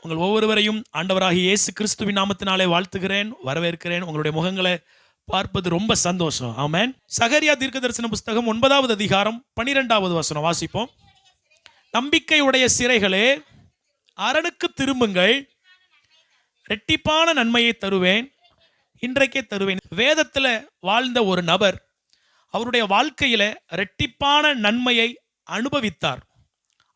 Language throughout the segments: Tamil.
உங்கள் ஒவ்வொருவரையும் ஆண்டவராகிய இயேசு கிறிஸ்துவின் நாமத்தினாலே வாழ்த்துகிறேன், வரவேற்கிறேன். உங்களுடைய முகங்களை பார்ப்பது ரொம்ப சந்தோஷம். ஆமென். சகரியா தீர்க்கதரிசன புஸ்தகம் 9வது அதிகாரம் 12வது வசனம் வாசிப்போம். நம்பிக்கையுடைய சிறைகளே, அரணுக்கு திரும்புங்கள், இரட்டிப்பான நன்மையை தருவேன், இன்றைக்கே தருவேன். வேதத்தில் வாழ்ந்த ஒரு நபர் அவருடைய வாழ்க்கையில இரட்டிப்பான நன்மையை அனுபவித்தார்.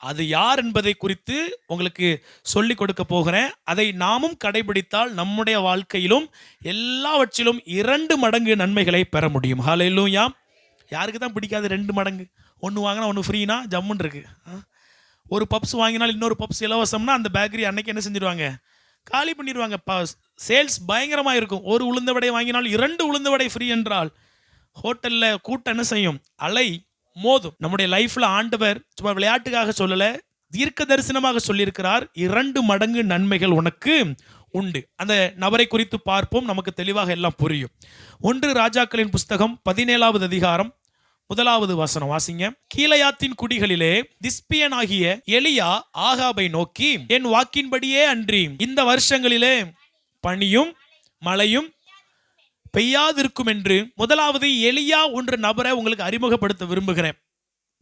அது யார் என்பதை குறித்து உங்களுக்கு சொல்லிக் கொடுக்க போகிறேன். அதை நாமும் கடைபிடித்தால் நம்முடைய வாழ்க்கையிலும் எல்லாவற்றிலும் 2 மடங்கு நன்மைகளை பெற முடியும். ஹல்லேலூயா. யாருக்கு தான் பிடிக்காது 2 மடங்கு? ஒன்று வாங்கினா ஒன்று ஃப்ரீனா ஜம்முன்னு இருக்கு. ஒரு பப்ஸ் வாங்கினால் இன்னொரு பப்ஸ் இலவசம்னா அந்த பேக்கரி அன்னைக்கு என்ன செஞ்சிருவாங்க? காலி பண்ணிடுவாங்க. சேல்ஸ் பயங்கரமாக இருக்கும். ஒரு உளுந்த வடை வாங்கினால் 2 உளுந்த வடை ஃப்ரீ என்றால் ஹோட்டலில் கூட்டம் என்ன செய்யும்? அலை மோதும். நம்முடைய லைஃப்ல ஆண்டவர் சும்மா விளையாட்டுக்காக சொல்லல, தீர்க்க தரிசனமாக சொல்லியிருக்கிறார். 2 மடங்கு நன்மைகள் உனக்கு உண்டு. அந்த நபரை குறித்து பார்ப்போம், நமக்கு தெளிவாக எல்லாம் புரியும். 1 ராஜாக்களின் புஸ்தகம் 17வது அதிகாரம் 1வது வசனம் வாசிங்க. கீலேயாத்தின் குடிகளிலே திஸ்பியனாகிய எலியா ஆகாபை நோக்கி, என் வாக்கின்படியே அன்றி இந்த வருஷங்களிலே பனியும் மழையும் பெய்யாதிருக்கும் என்று. முதலாவது எலியா ஒன்று நபரை உங்களுக்கு அறிமுகப்படுத்த விரும்புகிறேன்.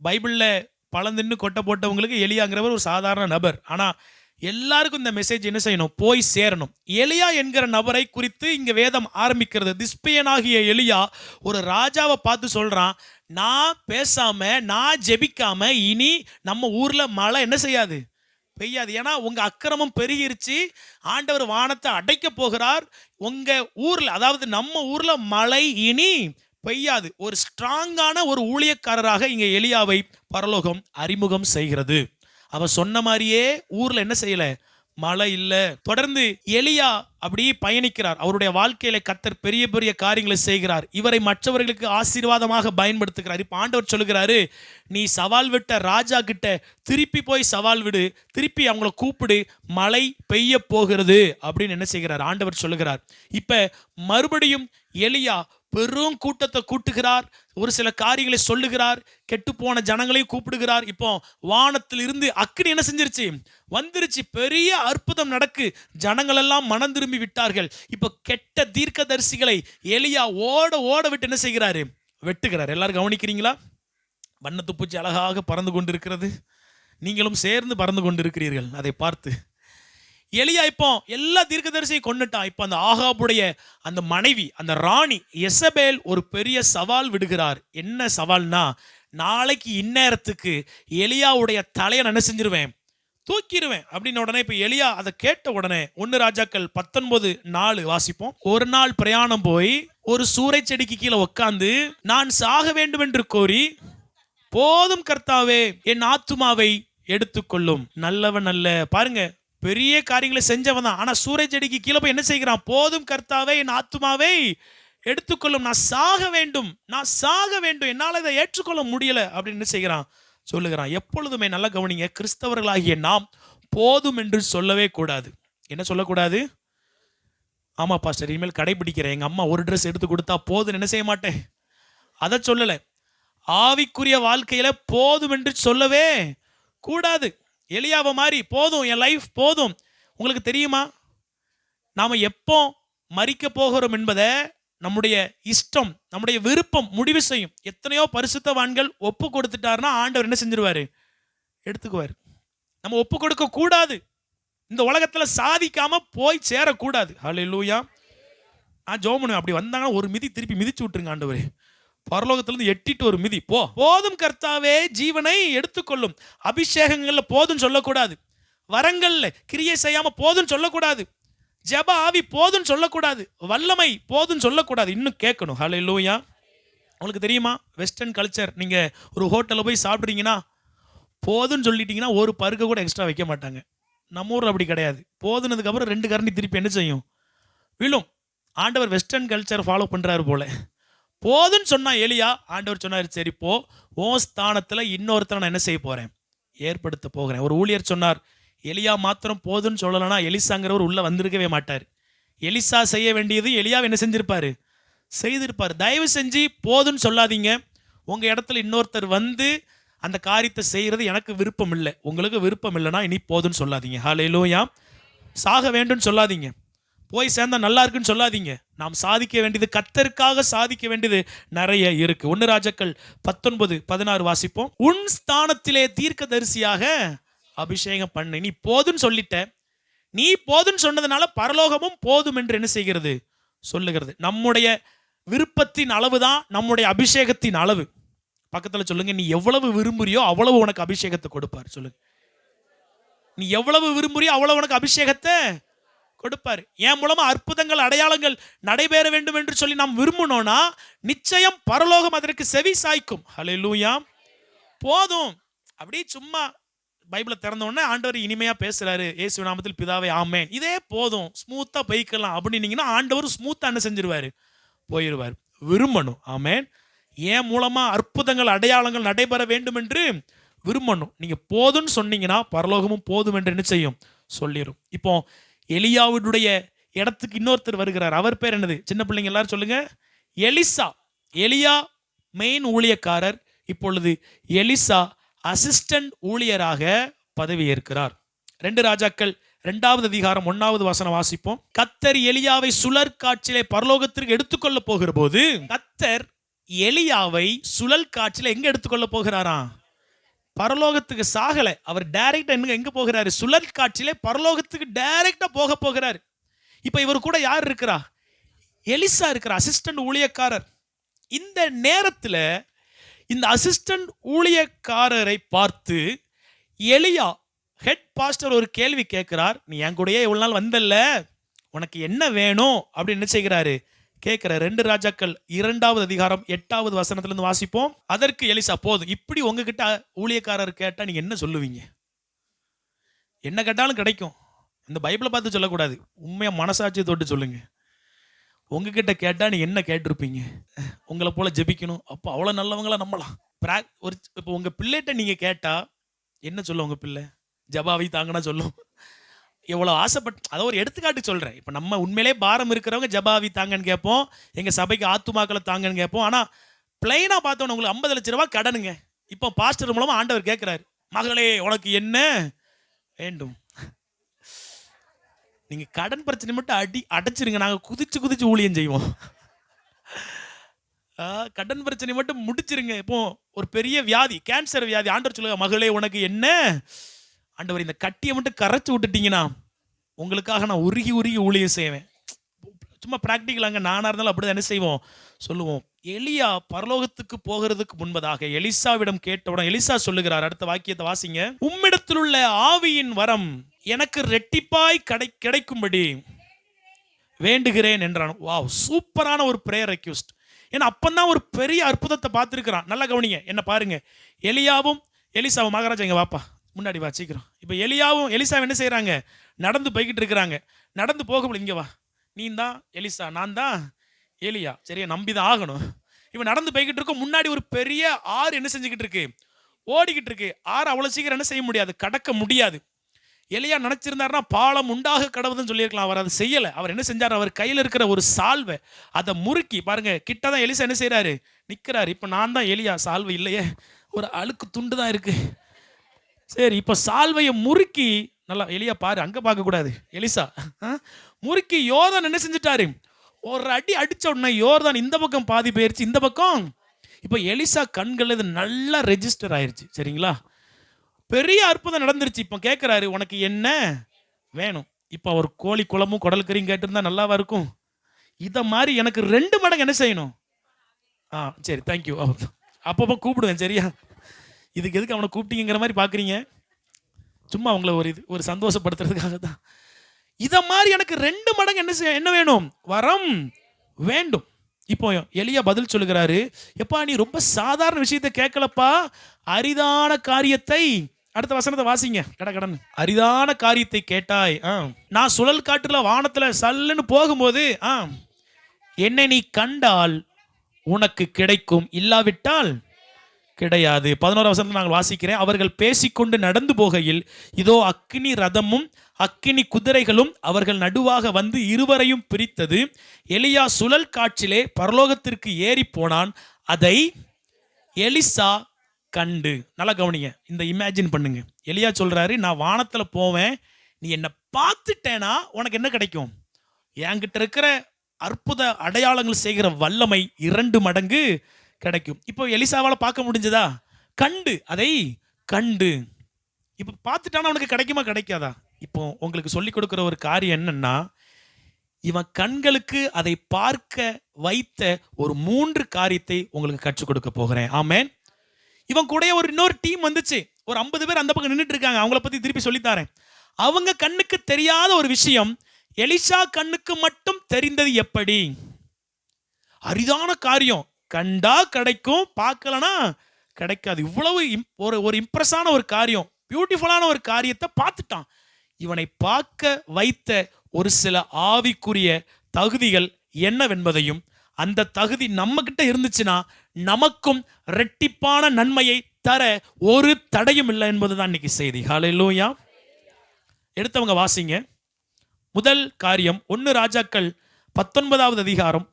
பைபிளில் பழந்தின்னு கொட்டை போட்டவங்களுக்கு எலியாங்கிறவர் ஒரு சாதாரண நபர். ஆனால் எல்லாருக்கும் இந்த மெசேஜ் என்ன செய்யணும்? போய் சேரணும். எலியா என்கிற நபரை குறித்து இங்கே வேதம் ஆரம்பிக்கிறது. திஸ்பியனாகிய எலியா ஒரு ராஜாவை பார்த்து சொல்கிறான், நான் பேசாம நான் ஜெபிக்காம இனி நம்ம ஊரில் மழை என்ன செய்யாது? பெய்யாது. ஏன்னா உங்க அக்கிரமம் பெருகிருச்சு, ஆண்டவர் வானத்தை அடைக்க போகிறார். உங்க ஊர்ல, அதாவது நம்ம ஊர்ல மழை இனி பெய்யாது. ஒரு ஸ்ட்ராங்கான ஒரு ஊழியக்காரராக இங்க எலியாவை பரலோகம் அறிமுகம் செய்கிறது. அவன் சொன்ன மாதிரியே ஊர்ல என்ன செய்யல? மழை இல்லை. தொடர்ந்து எலியா அப்படி பயணிக்கிறார். அவருடைய வாழ்க்கையில கர்த்தர் பெரிய பெரிய காரியங்களை செய்கிறார். இவரை மற்றவர்களுக்கு ஆசீர்வாதமாக பயன்படுத்துகிறார். இப்போ ஆண்டவர் சொல்லுகிறாரு, நீ சவால் விட்ட ராஜா கிட்ட திருப்பி போய் சவால் விடு, திருப்பி அவங்கள கூப்பிடு, மழை பெய்ய போகிறது அப்படின்னு என்ன செய்கிறார்? ஆண்டவர் சொல்லுகிறார். இப்ப மறுபடியும் எலியா பெரும் கூட்டத்தை கூட்டுகிறார், ஒரு சில காரியங்களை சொல்லுகிறார், கெட்டுப்போன ஜனங்களையும் கூப்பிடுகிறார். இப்போ வானத்தில் இருந்து அக்கினி என்ன செஞ்சிருச்சு? வந்துருச்சு. பெரிய அற்புதம் நடக்கு. ஜனங்கள் எல்லாம் மனம் திரும்பி விட்டார்கள். இப்போ கெட்ட தீர்க்கதரிசிகளை எலியா ஓட ஓட விட்டு என்ன செய்கிறாரு? வெட்டுகிறார். எல்லாரும் கவனிக்கிறீங்களா? வண்ணத்து பூச்சி அழகாக பறந்து கொண்டு இருக்கிறது. நீங்களும் சேர்ந்து பறந்து கொண்டு இருக்கிறீர்கள் அதை பார்த்து. எலியா இப்போ எல்லா தீர்க்கதரிசியை கொண்டுட்டான். இப்போ அந்த ஆகாபுடைய அந்த மனைவி, அந்த ராணி எசபேல் ஒரு பெரிய சவால் விடுகிறார். என்ன சவால்னா, நாளைக்கு இந்நேரத்துக்கு எலியாவுடைய தலையை என்ன செஞ்சிருவேன்? தூக்கிடுவேன் அப்படின்னு. உடனே இப்போ எலியா அதை கேட்ட உடனே 1 ராஜாக்கள் 19:4 வாசிப்போம். ஒரு நாள் பிரயாணம் போய் ஒரு சூறை செடிக்கு கீழே உட்கார்ந்து, நான் சாக வேண்டும் என்று கோரி, போதும் கர்த்தாவே என் ஆத்துமாவை எடுத்துக்கொள்ளும். நல்லவன் அல்ல. பாருங்க, பெரிய காரியங்களை செஞ்சவன் தான். ஆனா சூரிய செடிக்கு கீழே போய் என்ன செய்கிறான்? போதும் கர்த்தாவே என் ஆத்துமாவை எடுத்துக்கொள்ளும். நான் சாக வேண்டும், நான் சாக வேண்டும், என்னால் இதை ஏற்றுக்கொள்ள முடியல அப்படின்னு என்ன செய்கிறான்? சொல்லுகிறான். எப்பொழுதுமே நல்லா கவனிங்க, கிறிஸ்தவர்களாகிய நாம் போதும் என்று சொல்லவே கூடாது. என்ன சொல்லக்கூடாது? ஆமா பாஸ்டர், இனிமேல் கடைபிடிக்கிறேன். எங்க அம்மா ஒரு ட்ரெஸ் எடுத்து கொடுத்தா போதும் என்ன செய்ய மாட்டேன், அதை சொல்லலை. ஆவிக்குரிய வாழ்க்கையில போதும் என்று சொல்லவே கூடாது. எலியாவை மாதிரி போதும், என் லைஃப் போதும். உங்களுக்கு தெரியுமா, நாம எப்போ மரிக்க போகிறோம் என்பதை நம்முடைய இஷ்டம், நம்முடைய விருப்பம் முடிவு செய்யும். எத்தனையோ பரிசுத்தவான்கள் ஒப்பு கொடுத்துட்டாருன்னா ஆண்டவர் என்ன செஞ்சிருவாரு? எடுத்துக்குவார். நம்ம ஒப்பு கொடுக்க கூடாது. இந்த உலகத்துல சாதிக்காம போய் சேரக்கூடாது. ஹல்லேலூயா. நான் ஜெபம் பண்ணுவேன், அப்படி வந்தாங்கன்னா ஒரு மிதி திருப்பி மிதிச்சு விட்டுருங்க ஆண்டவரே. பரலோகத்திலிருந்து எட்டிட்டு ஒரு மிதி. போதும் கர்த்தாவே ஜீவனை எடுத்துக்கொள்ளும். அபிஷேகங்கள்ல போதும் சொல்லக்கூடாது. வரங்கள்ல கிரியை செய்யாம போதும் சொல்லக்கூடாது. ஜெப ஆவி போதும் சொல்லக்கூடாது. வல்லமை போதும் சொல்லக்கூடாது. இன்னும் கேட்கணும். ஹல்லேலூயா. உங்களுக்கு தெரியுமா, வெஸ்டர்ன் கல்ச்சர், நீங்க ஒரு ஹோட்டலில் போய் சாப்பிட்றீங்கன்னா போதும்னு சொல்லிட்டீங்கன்னா ஒரு பருக்க கூட எக்ஸ்ட்ரா வைக்க மாட்டாங்க. நம்ம ஊரில் அப்படி கிடையாது. போதுனதுக்கு அப்புறம் 2 கரண்டி திருப்பி என்ன செய்யும்? விழும். ஆண்டவர் வெஸ்டர்ன் கல்ச்சர் ஃபாலோ பண்றாரு போல. போதுன்னு சொன்னா எலியா, ஆண்டவர் சொன்னார், சரி போ, உன் ஸ்தானத்தில் இன்னொருத்தரை நான் என்ன செய்ய போறேன்? ஏற்படுத்த போகிறேன். ஒரு ஊழியர் சொன்னார், எலியா மாத்திரம் போதுன்னு சொல்லலைன்னா எலிசாங்கிறவர் உள்ள வந்திருக்கவே மாட்டார். எலிசா செய்ய வேண்டியது எலியாவை என்ன செஞ்சிருப்பாரு? செய்திருப்பார். தயவு செஞ்சு போதுன்னு சொல்லாதீங்க. உங்க இடத்துல இன்னொருத்தர் வந்து அந்த காரியத்தை செய்கிறது எனக்கு விருப்பம் இல்லை. உங்களுக்கு விருப்பம் இல்லைன்னா இனி போதுன்னு சொல்லாதீங்க. ஹல்லேலூயா. சாக வேண்டும்னு சொல்லாதீங்க, போய் சேர்ந்தா நல்லா இருக்குன்னு சொல்லாதீங்க. நாம் சாதிக்க வேண்டியது, கர்த்தருக்காக சாதிக்க வேண்டியது நிறைய இருக்கு. 1 ராஜாக்கள் 19:16 வாசிப்போம். உன் ஸ்தானத்திலே தீர்க்கதரிசியாக அபிஷேகம் பண்ணு. நீ போதுன்னு சொல்லிட்ட, நீ போதுன்னு சொன்னதுனால பரலோகமும் போதும் என்று என்ன செய்கிறது, சொல்லுகிறது. நம்முடைய விருப்பத்தின் அளவு தான் நம்முடைய அபிஷேகத்தின் அளவு. பக்கத்தில் சொல்லுங்க, நீ எவ்வளவு விரும்புறியோ அவ்வளவு உனக்கு அபிஷேகத்தை கொடுப்பார். சொல்லுங்க, நீ எவ்வளவு விரும்புறியோ அவ்வளவு உனக்கு அபிஷேகத்தை கொடுப்பார். என் மூலமா அற்புதங்கள் அடையாளங்கள் நடைபெற வேண்டும் என்று சொல்லி நாம் விரும்பணும்னா நிச்சயம் பரலோகம் அதற்கு செவி சாய்க்கும். ஹல்லேலூயா. போதும் அப்படி சும்மா பைபிளை திறந்த உடனே ஆண்டவர் இனிமையா பேசுறாரு, இயேசு நாமத்தில் பிதாவே ஆமென், இதே போதும், ஸ்மூத்தா போய்க்கலாம் அப்படின்னீங்கன்னா ஆண்டவர் ஸ்மூத்தா என்ன செஞ்சிருவாரு, போயிடுவார். விரும்பணும். ஆமென். ஏன் மூலமா அற்புதங்கள் அடையாளங்கள் நடைபெற வேண்டும் என்று விரும்பணும். நீங்க போதும்னு சொன்னீங்கன்னா பரலோகமும் போதும் என்று என்ன செய்யும், சொல்லிடும். இப்போ எலியாவுடைய இடத்துக்கு இன்னொருத்தர் வருகிறார். அவர் பேர் என்னது, சின்ன பிள்ளைங்க எல்லாரும் சொல்லுங்க, எலிசா. எலியா மெயின் ஊழியக்காரர், இப்பொழுது எலிசா அசிஸ்டன்ட் ஊழியராக பதவி ஏற்கிறார். 2 ராஜாக்கள் 2வது அதிகாரம் 1வது வசனம் வாசிப்போம். கர்த்தர் எலியாவை சுழற் காற்றிலே பரலோகத்திற்கு எடுத்துக்கொள்ள போகிற போது, கர்த்தர் எலியாவை சுழல் காற்றில எங்க எடுத்துக்கொள்ள போகிறாராம், பரலோகத்துக்கு. சாகல, அவர் டைரக்டா எங்க போகிறாரு, சுழல் காற்றிலே பரலோகத்துக்கு டைரக்டா போகிறாரு. இப்ப இவர் கூட யார் இருக்கிறா, எலிசா இருக்கிற அசிஸ்டன்ட் ஊழியக்காரர். இந்த நேரத்துல இந்த அசிஸ்டன்ட் ஊழியக்காரரை பார்த்து எலியா ஹெட் பாஸ்டர் ஒரு கேள்வி கேட்கிறார். நீ என் கூடயே இவ்வளவு நாள் வந்தல்ல, உனக்கு என்ன வேணும் அப்படின்னு என்ன செய்கிறாரு, கேட்கிற. 2 ராஜாக்கள் 2வது அதிகாரம் 8வது வசனத்திலிருந்து வாசிப்போம். அதற்கு எலிசா, போதும், இப்படி உங்ககிட்ட ஊழியக்காரர் கேட்டா நீங்க என்ன சொல்லுவீங்க, என்ன கேட்டாலும் கிடைக்கும். இந்த பைபிளை பார்த்து சொல்லக்கூடாது, உண்மையா மனசாட்சியை தொட்டு சொல்லுங்க. உங்ககிட்ட கேட்டா நீ என்ன கேட்டிருப்பீங்க, உங்களை போல ஜெபிக்கணும், அப்போ அவ்வளோ நல்லவங்களா நம்பலாம். ஒரு இப்போ உங்க பிள்ளைகிட்ட நீங்க கேட்டா என்ன சொல்லும், உங்க பிள்ளை ஜபாவி தாங்கன்னா சொல்லும். எவ்வளோ ஆசைப்பட்டு, அதை ஒரு எடுத்துக்காட்டு சொல்கிறேன். இப்போ நம்ம உண்மையிலே பாரம் இருக்கிறவங்க ஜபாவி தாங்கன்னு கேட்போம், எங்கள் சபைக்கு ஆத்துமாக்களை தாங்கன்னு கேட்போம். ஆனால் பிளைனாக பார்த்தோன்னு உங்களுக்கு 50 லட்ச ரூபா கடனுங்க. இப்போ பாஸ்டர் மூலமாக ஆண்டவர் கேட்குறாரு, மகளே உனக்கு என்ன வேண்டும், நீங்கள் கடன் பிரச்சனை மட்டும் அடைச்சிருங்க, நாங்கள் குதிச்சு ஊழியம் செய்வோம். கடன் பிரச்சனை மட்டும் முடிச்சிருங்க. இப்போ ஒரு பெரிய வியாதி, கேன்சர் வியாதி, ஆண்டவர் சொல்லுங்க, மகளே உனக்கு என்ன, ஆண்டவர் இந்த கட்டியை மட்டும் கரைச்சி விட்டுட்டீங்கன்னா உங்களுக்காக நான் உருகி ஊழியம் செய்வேன். சும்மா ப்ராக்டிக்கலாங்க, நானாக இருந்தாலும் அப்படிதான் என்ன செய்வோம், சொல்லுவோம். எலியா பரலோகத்துக்கு போகிறதுக்கு முன்பதாக எலிசாவிடம் கேட்டவுடன் எலிசா சொல்லுகிறார், அடுத்த வாக்கியத்தை வாசிங்க. உம்மிடத்தில் உள்ள ஆவியின் வரம் எனக்கு ரெட்டிப்பாய் கிடைக்கும்படி வேண்டுகிறேன் என்றான். வாவ், சூப்பரான ஒரு பிரேயர் ரெக்வெஸ்ட். ஏன்னா அப்பந்தான் ஒரு பெரிய அற்புதத்தை பார்த்துருக்கிறான். நல்லா கவனிங்க, என்ன பாருங்க. எலியாவும் எலிசாவும், மகாராஜா இங்கே வாப்பா, முன்னாடி வா சீக்கிரம். இப்போ எலியாவும் எலிசாவும் என்ன செய்கிறாங்க, நடந்து போய்கிட்டு இருக்கிறாங்க. நடந்து போக முடியும், இங்கே வா, நீ தான் எலிசா, நான் தான் எலியா, சரியா, நம்பி தான் ஆகணும். இப்போ நடந்து போய்கிட்டு இருக்கோம், முன்னாடி ஒரு பெரிய ஆறு என்ன செஞ்சுக்கிட்டு இருக்கு, ஓடிக்கிட்டு இருக்கு. ஆறு அவ்வளோ சீக்கிரம் என்ன செய்ய முடியாது, கடக்க முடியாது. எலியா நினைச்சிருந்தாருன்னா பாலம் உண்டாக கடவுதுன்னு சொல்லியிருக்கலாம். அவர் அதை செய்யலை. அவர் என்ன செஞ்சார், அவர் கையில் இருக்கிற ஒரு சால்வை அதை முறுக்கி பாருங்க, கிட்டதான் எலிசா என்ன செய்யறாரு, நிற்கிறாரு. இப்போ நான் தான் எலியா, சால்வை இல்லையே, ஒரு அழுக்கு துண்டு தான் இருக்கு. சரி, இப்போ சால்வையை முறுக்கி, நல்லா எலியா பாரு, அங்கே பார்க்கக்கூடாது, எலிசா முறுக்கி யோர்தான் என்ன செஞ்சுட்டாரு, ஒரு அடி அடித்த உடனே யோர்தான் இந்த பக்கம் பாதி போயிருச்சு, இந்த பக்கம். இப்போ எலிசா கண்கள் இது நல்லா ரெஜிஸ்டர் ஆயிடுச்சு. சரிங்களா, பெரிய அற்புதம் நடந்துருச்சு. இப்போ கேட்குறாரு, உனக்கு என்ன வேணும். இப்போ அவர் கோழி குழம்பும் குடல் கறியும் கேட்டிருந்தா நல்லாவா இருக்கும். இதை மாதிரி எனக்கு 2 மடங்கு என்ன செய்யணும். சரி தேங்க்யூ, அப்பப்போ கூப்பிடுவேன், சரியா. இதுக்கு எதுக்கு அவனை கூப்பிட்டீங்கிற மாதிரி பார்க்குறீங்க, சும்மா அவங்கள ஒரு சந்தோஷப்படுத்துறதுக்காக தான். இதை மாதிரி எனக்கு 2 மடங்கு என்ன வேணும், வரம் வேண்டும். இப்போ எலியா பதில் சொல்லுகிறாரு, எப்பா நீ ரொம்ப சாதாரண விஷயத்தை கேட்கலப்பா, அரிதான காரியத்தை, அடுத்த வசனத்தை வாசிங்க கடன். அரிதான காரியத்தை கேட்டாய். நான் சுழல் காற்றுல வானத்துல சல்லுன்னு போகும்போது என்னை நீ கண்டால் உனக்கு கிடைக்கும், இல்லாவிட்டால் கிடையாது. 11 வசனத்தை நாங்கள் வாசிக்கிறேன். அவர்கள் பேசிக்கொண்டு நடந்து போகையில் இதோ அக்கினி ரதமும் அக்கினி குதிரைகளும் அவர்கள் நடுவாக வந்து இருவரையும் பிரித்தது. எலியா சுழல் காற்றிலே பரலோகத்திற்கு ஏறி போனான். அதை எலிசா கண்டு. நல்லா கவனிங்க, இந்த இமேஜின் பண்ணுங்க. எலியா சொல்றாரு, நான் வானத்துல போவேன், நீ என்னை பார்த்துட்டேனா உனக்கு என்ன கிடைக்கும்? என்கிட்ட இருக்கிற அற்புத அடையாளங்கள் செய்கிற வல்லமை 2 மடங்கு கிடைக்கும். இப்போ எலிசாவால பார்க்க முடிஞ்சதா? அதை கண்டு. இப்போ பார்த்துட்டானா உனக்கு கிடைக்குமா கிடைக்காதா? இப்போ உங்களுக்கு சொல்லிக் கொடுக்குற ஒரு காரியம் என்னன்னா, இவன் கண்களுக்கு அதை பார்க்க வைத்த ஒரு 3 காரியத்தை உங்களுக்கு கற்றுக் கொடுக்க போகிறேன். ஆமென். இவன் கூட ஒரு இன்னொரு டீம் வந்துச்சு. ஒரு 50 பேர் அந்த பக்கம் நின்றுட்டு இருக்காங்க. அவங்கள பத்தி திருப்பி சொல்லித்தாரேன். அவங்க கண்ணுக்கு தெரியாத ஒரு விஷயம் எலிசா கண்ணுக்கு மட்டும் தெரிந்தது எப்படி? அரிதான காரியம். கண்டா கிடைக்கும், பார்க்கலனா கிடைக்காது. இவ்வளவு ஒரு இம்ப்ரெஸான ஒரு காரியம், பியூட்டிஃபுல்லான ஒரு காரியத்தை பார்த்துட்டான். இவனை பார்க்க வைத்த ஒரு சில ஆவிக்குரிய தகுதிகள் என்னவென்பதையும், அந்த தகுதி நம்ம கிட்ட இருந்துச்சுன்னா நமக்கும் ரெட்டிப்பான நன்மையை தர ஒரு தடையும் இல்லை என்பதுதான் இன்னைக்கு செய்தி. ஹல்லேலூயா. எடுத்தவங்க வாசிங்க. முதல் காரியம் 1 ராஜாக்கள் 19வது அதிகாரம்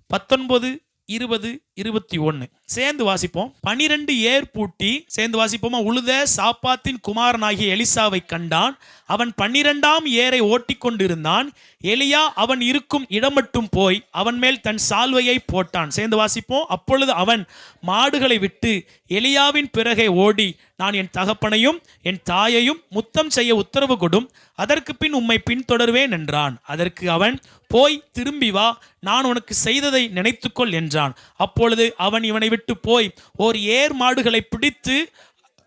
19, 20, 21 சேர்ந்து வாசிப்போம். 12 ஏர் பூட்டி சேர்ந்து வாசிப்போமா? உழுத சாப்பாத்தின் குமாரனாகிய எலிசாவை கண்டான். அவன் 12ஆம் ஏரை ஓட்டி கொண்டிருந்தான். எலியா அவன் இருக்கும் இடம் மட்டும் போய் அவன் மேல் தன் சால்வையை போட்டான். சேர்ந்து வாசிப்போம். அப்பொழுது அவன் மாடுகளை விட்டு எலியாவின் பிறகே ஓடி, நான் என் தகப்பனையும் என் தாயையும் முத்தம் செய்ய உத்தரவு கொடும், அதற்கு பின் உம்மை பின்தொடர்வேன் என்றான். அதற்கு அவன், போய் திரும்பி வா, நான் உனக்கு செய்ததை நினைத்துக்கொள் என்றான். அப்பொழுது அவன் இவனை விட்டு போய் ஓர் ஏர் மாடுகளை பிடித்து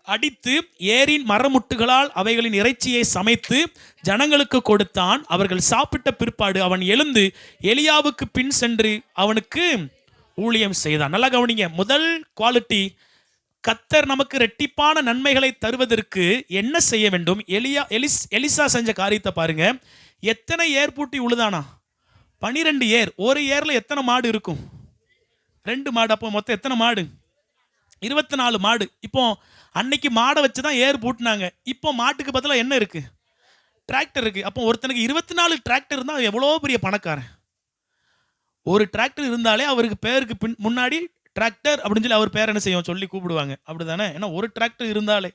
அடித்து ஏரின் மரமுட்டுகளால் அவைகளின் இறைச்சியை சமைத்து ஜனங்களுக்கு கொடுத்தான். அவர்கள் சாப்பிட்ட பிற்பாடு அவன் எழுந்து எலியாவுக்கு பின் சென்று அவனுக்கு ஊழியம் செய்தான். நல்லா கவனிங்க. முதல் குவாலிட்டி, கர்த்தர் நமக்கு ரெட்டிப்பான நன்மைகளை தருவதற்கு என்ன செய்ய வேண்டும்? எலிசா செஞ்ச காரியத்தை பாருங்க. எத்தனை ஏர் பூட்டி உழுதானா? 12 ஏர். ஒரு ஏர்ல எத்தனை மாடு இருக்கும்? 2 மாடு. அப்போ மொத்தம் எத்தனை மாடு? 24 மாடு. இப்போ அன்னைக்கு மாடை வச்சு தான் ஏர் பூட்டினாங்க. இப்போ மாட்டுக்கு பதிலாக என்ன இருக்கு? டிராக்டர் இருக்கு. அப்போ ஒருத்தனுக்கு 24 டிராக்டர் இருந்தால் எவ்வளோ பெரிய பணக்காரன். ஒரு டிராக்டர் இருந்தாலே அவருக்கு பேருக்கு முன்னாடி டிராக்டர் அப்படின்னு சொல்லி அவர் பேர் என்ன செய்யும் சொல்லி கூப்பிடுவாங்க. அப்படிதானே? ஏன்னா ஒரு டிராக்டர் இருந்தாலே.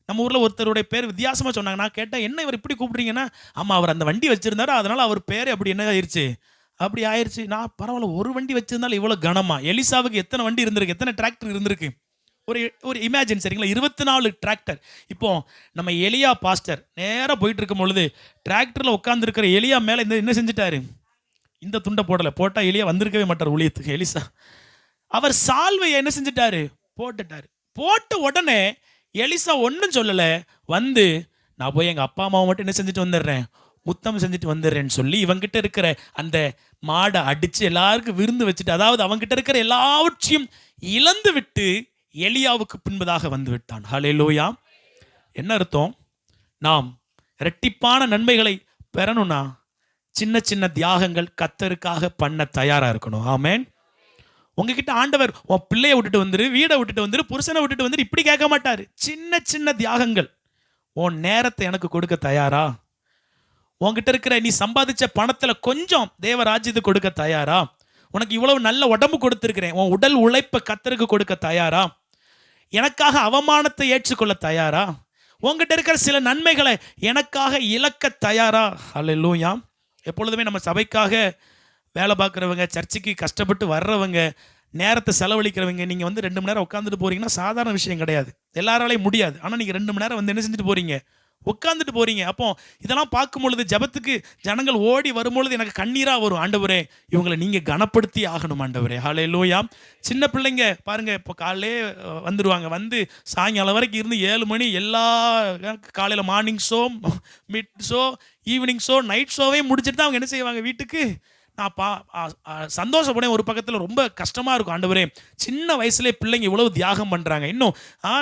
நம்ம ஊரில் ஒருத்தருடைய பேர் வித்தியாசமாக சொன்னாங்க. நான் கேட்டேன், என்ன இவர் இப்படி கூப்பிடுறீங்கன்னா, ஆமாம் அவர் அந்த வண்டி வச்சிருந்தாரு, அதனால அவர் பேர் அப்படி என்ன ஆயிடுச்சு, அப்படி ஆயிடுச்சு. நான் பரவாயில்ல, ஒரு வண்டி வச்சிருந்தாலும் இவ்வளோ கனமா? எலிசாவுக்கு எத்தனை வண்டி இருந்திருக்கு, எத்தனை டிராக்டர் இருந்திருக்கு? ஒரு இமேஜின், சரிங்களா? 24 டிராக்டர். இப்போ நம்ம எலியா பாஸ்டர் நேராக போயிட்டு இருக்கும் பொழுது டிராக்டரில் உட்காந்துருக்கிற எலியா மேலே என்ன செஞ்சுட்டாரு? இந்த துண்டை போடலை. போட்டால் எலியா வந்திருக்கவே மாட்டார் ஊழியத்துக்கு. எலிசா அவர் சால்வையை என்ன செஞ்சுட்டாரு? போட்டுட்டாரு. போட்ட உடனே எலிசா ஒன்றும் சொல்லலை. வந்து, நான் போய் எங்கள் அப்பா அம்மாவை மட்டும் என்ன செஞ்சுட்டு வந்துடுறேன், முத்தம் செஞ்சுட்டு வந்துடுறேன்னு சொல்லி இவங்கிட்ட இருக்கிற அந்த மாடை அடித்து எல்லாருக்கும் விருந்து வச்சுட்டு, அதாவது அவங்ககிட்ட இருக்கிற எல்லாவற்றையும் இழந்து விட்டு எலியாவுக்கு பின்பதாக வந்து விட்டான். ஹல்லேலூயா. என்ன அர்த்தம்? நாம் இரட்டிப்பான நன்மைகளை பெறணும்னா சின்ன சின்ன தியாகங்கள் கர்த்தருக்காக பண்ண தயாராக இருக்கணும். ஆமென். உங்ககிட்ட ஆண்டவர் உன் பிள்ளையை விட்டுட்டு வந்துரு, வீடை விட்டுட்டு வந்துரு, புருஷனை விட்டுட்டு வந்துரு இப்படி கேட்க மாட்டாரு. சின்ன சின்ன தியாகங்கள். உன் நேரத்தை எனக்கு கொடுக்க தயாரா? உன்கிட்ட இருக்கிற நீ சம்பாதிச்ச பணத்துல கொஞ்சம் தேவராஜ்யத்துக்கு கொடுக்க தயாரா? உனக்கு இவ்வளவு நல்ல உடம்பு கொடுத்துருக்கிறேன், உன் உடல் உழைப்பை கர்த்தருக்கு கொடுக்க தயாரா? எனக்காக அவமானத்தை ஏற்றுக்கொள்ள தயாரா? உங்ககிட்ட இருக்கிற சில நன்மைகளை எனக்காக இழக்க தயாரா? ஹல்லேலூயா. எப்பொழுதுமே நம்ம சபைக்காக வேலை பார்க்குறவங்க, சர்ச்சுக்கு கஷ்டப்பட்டு வர்றவங்க, நேரத்தை செலவழிக்கிறவங்க, நீங்கள் வந்து 2 மணி நேரம் உட்காந்துட்டு போகிறீங்கன்னா சாதாரண விஷயம் கிடையாது. எல்லாராலையும் முடியாது. ஆனால் நீங்கள் 2 மணி நேரம் வந்து என்ன செஞ்சுட்டு போகிறீங்க? உட்காந்துட்டு போகிறீங்க. அப்போ இதெல்லாம் பார்க்கும் பொழுது ஜபத்துக்கு ஜனங்கள் ஓடி வரும்பொழுது எனக்கு கண்ணீராக வரும். ஆண்டவரே, இவங்களை நீங்கள் கனப்படுத்தி ஆகணும் ஆண்டவரே. ஹல்லேலூயா. சின்ன பிள்ளைங்க பாருங்கள், இப்போ காலையிலே வந்துடுவாங்க. வந்து சாயங்காலம் வரைக்கும் இருந்து 7 மணி எல்லா காலையில் morning show, mid show, evening show, night ஷோவே முடிச்சுட்டு தான் அவங்க என்ன செய்வாங்க வீட்டுக்கு. நான் சந்தோஷப்படேன். ஒரு பக்கத்தில் ரொம்ப கஷ்டமாக இருக்கும். ஆண்டவரே, சின்ன வயசுலேயே பிள்ளைங்க இவ்வளவு தியாகம் பண்ணுறாங்க. இன்னும்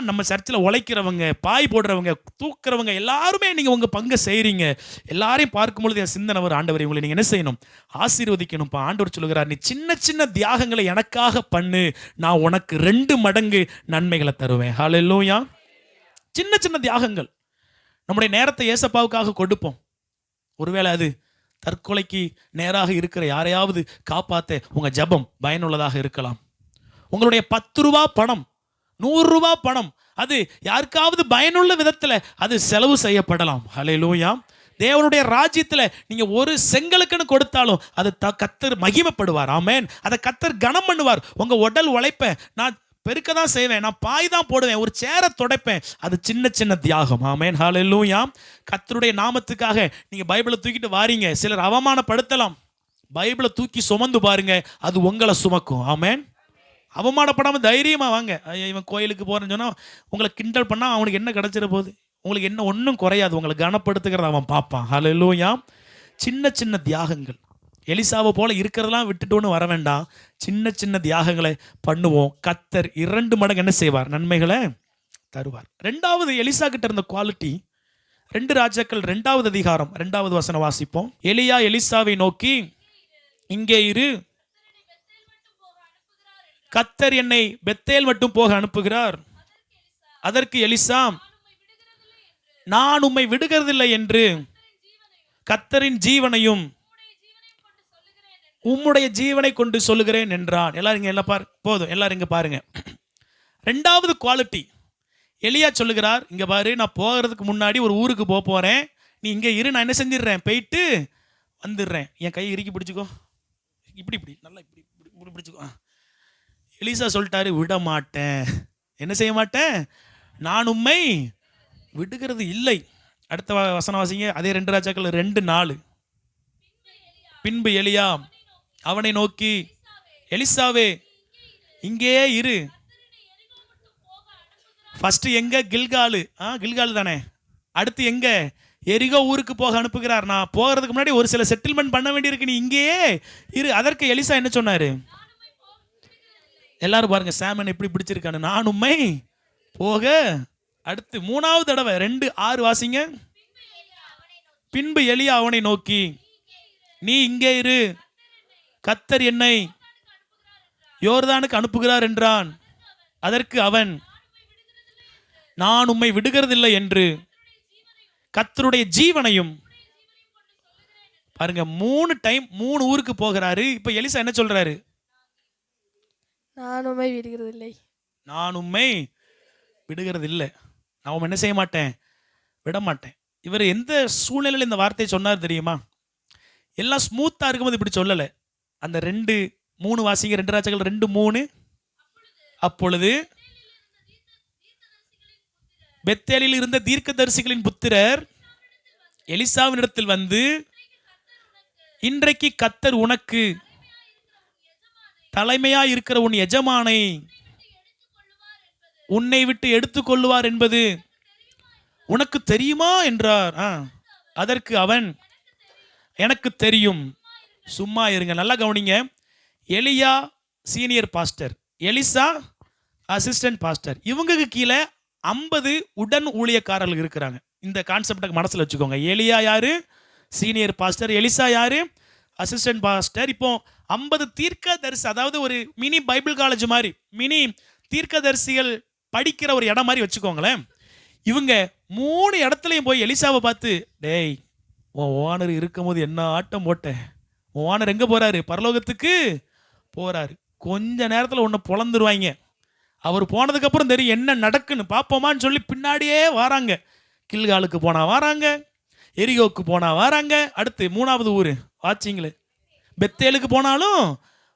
நம்ம சர்ச்சில் உழைக்கிறவங்க, பாய் போடுறவங்க, தூக்குறவங்க எல்லாருமே நீங்கள் உங்கள் பங்கை செய்கிறீங்க. எல்லாரையும் பார்க்கும்பொழுது என் சிந்தனை வரும், ஆண்டவரே உங்களை நீங்கள் என்ன செய்யணும்? ஆசீர்வதிக்கணும்ப்பா. ஆண்டவர் சொல்லுகிறார், நீ சின்ன சின்ன தியாகங்களை எனக்காக பண்ணு, நான் உனக்கு 2 மடங்கு நன்மைகளை தருவேன். ஹல்லேலூயா. சின்ன சின்ன தியாகங்கள். நம்முடைய நேரத்தை ஏசப்பாவுக்காக கொடுப்போம். ஒருவேளை அது தற்கொலைக்கு நேராக இருக்கிற யாரையாவது காப்பாற்ற உங்கள் ஜபம் பயனுள்ளதாக இருக்கலாம். உங்களுடைய 10 ரூபா பணம், 100 ரூபா பணம், அது யாருக்காவது பயனுள்ள விதத்தில் அது செலவு செய்யப்படலாம். ஹல்லேலூயா. தேவனுடைய ராஜ்யத்துல நீங்க ஒரு செங்கலுக்குன்னு கொடுத்தாலும் அது கத்தர் மகிமைப்படுவார். ஆமென். அதை கத்தர் கனம் பண்ணுவார். உங்க உடல் உழைப்ப நான் பெருக்க தான் செய்வேன், நான் பாய் தான் போடுவேன், ஒரு சேரை துடைப்பேன், அது சின்ன சின்ன தியாகம். ஆமென். ஹல்லேலூயா. கர்த்தருடைய நாமத்துக்காக நீங்க பைபிளை தூக்கிட்டு வாரீங்க, சிலர் அவமானப்படுத்தலாம். பைபிளை தூக்கி சுமந்து பாருங்க, அது உங்களை சுமக்கும். ஆமென். அவமானப்படாம தைரியமா வாங்க. இவன் கோயிலுக்கு போறேன்னு சொன்னா உங்களை கிண்டல் பண்ணா அவனுக்கு என்ன கிடைச்சிட போகுது? உங்களுக்கு என்ன ஒன்றும் குறையாது. உங்களை கனப்படுத்துகிறத அவன் பார்ப்பான். ஹல்லேலூயா. சின்ன சின்ன தியாகங்கள், எலிசாவை போல இருக்கிறதெல்லாம் விட்டுட்டோன்னு வர வேண்டாம். சின்ன சின்ன தியாகங்களை பண்ணுவோம். கர்த்தர் 2 மடங்கு என்ன செய்வார்? நன்மைகளை தருவார். ரெண்டாவது எலிசா கிட்ட இருந்த குவாலிட்டி, 2 ராஜாக்கள் 2வது அதிகாரம் 2வது வசனம் வாசிப்போம். எலியா எலிசாவை நோக்கி, இங்கே இரு, கர்த்தர் என்னை பெத்தேல் மட்டும் போக அனுப்புகிறார். அதற்கு எலிசா, நான் உம்மை விடுகிறதில்லை என்று கர்த்தரின் ஜீவனையும் உம்முடைய ஜீவனை கொண்டு சொல்லுகிறேன் என்றான். எல்லாரும் இங்க எல்லாம் போதும், எல்லாரும் இங்க பாருங்க. 2வது குவாலிட்டி, எலியா சொல்லுகிறார், இங்க பாரு, நான் போகிறதுக்கு முன்னாடி ஒரு ஊருக்கு போறேன், நீ இங்க இரு, நான் என்ன செஞ்சிடுறேன், போயிட்டு வந்துடுறேன். என் கையை இறுக்கி பிடிச்சிக்கோ, இப்படி இப்படி நல்லா இப்படி இப்படி பிடிச்சிக்கோ. எலிசா சொல்லிட்டாரு, விட மாட்டேன். என்ன செய்ய மாட்டேன்? நான் உம்மை விடுகிறது இல்லை. அடுத்த வசனம் வாசிங்க. அதே 2 ராஜாக்கள் 2:4. பின்பு எலியா அவனை நோக்கி, எலிசாவே இங்கே இரு. ஃபர்ஸ்ட் எங்க? கில்காலு. கில்கால் தானே. அடுத்து எங்க? எரிகோ ஊருக்கு போக அனுப்புகிறார். நான் போகிறதுக்கு முன்னாடி ஒரு சில செட்டில்மெண்ட் பண்ண வேண்டியிருக்கு, நீ இங்கேயே இரு. அதற்கு எலிசா என்ன சொன்னாரு? எல்லாரும் பாருங்க, சாமன் எப்படி பிடிச்சிருக்கானு. நான் உம்மை போக. அடுத்து 3வது தடவை 2:6 வாசிங்க. பின்பு எலியா அவனை நோக்கி, நீ இங்கே இரு, கர்த்தர் என்னை யோர்தானுக்கு அனுப்புகிறார் என்றான். அதற்கு அவன், நான் உம்மை விடுகிறதில்லை என்று கர்த்தருடைய ஜீவனையும். பாருங்க, 3 டைம் 3 ஊருக்கு போகிறாரு. இப்ப எலிசா என்ன சொல்றாரு? நான் உம்மை விடுகிறதில்லை. நான் உம்மை விடுகிறதில்லை. நான் உம்மை என்ன செய்ய மாட்டேன்? விட மாட்டேன். இவர் எந்த சூழ்நிலையில் இந்த வார்த்தையை சொன்னார் தெரியுமா? எல்லாம் ஸ்மூத்தா இருக்கும்போது இப்படி சொல்லலை. அந்த 2:3 வாசிங்க. 2 ராஜாக்கள் 2:3. அப்பொழுது பெத்தேலில் இருந்த தீர்க்கதரிசிகளின் புத்திரர் எலிசாவினிடத்தில் வந்து, இன்றைக்கு கர்த்தர் உனக்கு தலைமையா இருக்கிற உன் எஜமானை உன்னை விட்டு எடுத்துக்கொள்ளுவார் என்பது உனக்கு தெரியுமா என்றார். அதற்கு அவன், எனக்கு தெரியும். சும்மா இருங்க, நல்லா கவனிங்க. எலியா சீனியர் பாஸ்டர், எலிசா அசிஸ்டன்ட் பாஸ்டர். இவங்களுக்கு கீழே 50 உடன் ஊழியக்காரர்கள் இருக்கிறாங்க. இந்த கான்செப்டை மனசில் வச்சுக்கோங்க. எலியா யாரு? Senior pastor. எலிசா யாரு? Assistant pastor. இப்போ 50 தீர்க்கதரிசி, அதாவது ஒரு மினி பைபிள் காலேஜ் மாதிரி, மினி தீர்க்கதரிசிகள் படிக்கிற ஒரு இடம் மாதிரி வச்சுக்கோங்களேன். இவங்க 3 இடத்துலையும் போய் எலிசாவை பார்த்து, டேய், உன் ஓனர் இருக்கும் போது என்ன ஆட்டம் போட்டேன், உன் ஓனர் எங்கே போகிறாரு? பரலோகத்துக்கு போகிறாரு. கொஞ்ச நேரத்தில் ஒன்று பொழந்துருவாங்க. அவர் போனதுக்கப்புறம் தெரியும் என்ன நடக்குன்னு, பார்ப்போமான்னு சொல்லி பின்னாடியே வராங்க. கில்காலுக்கு போனால் வராங்க, எரிகோக்கு போனால் வராங்க. அடுத்து 3வது ஊர் வாச்சிங்களே, பெத்தேலுக்கு போனாலும்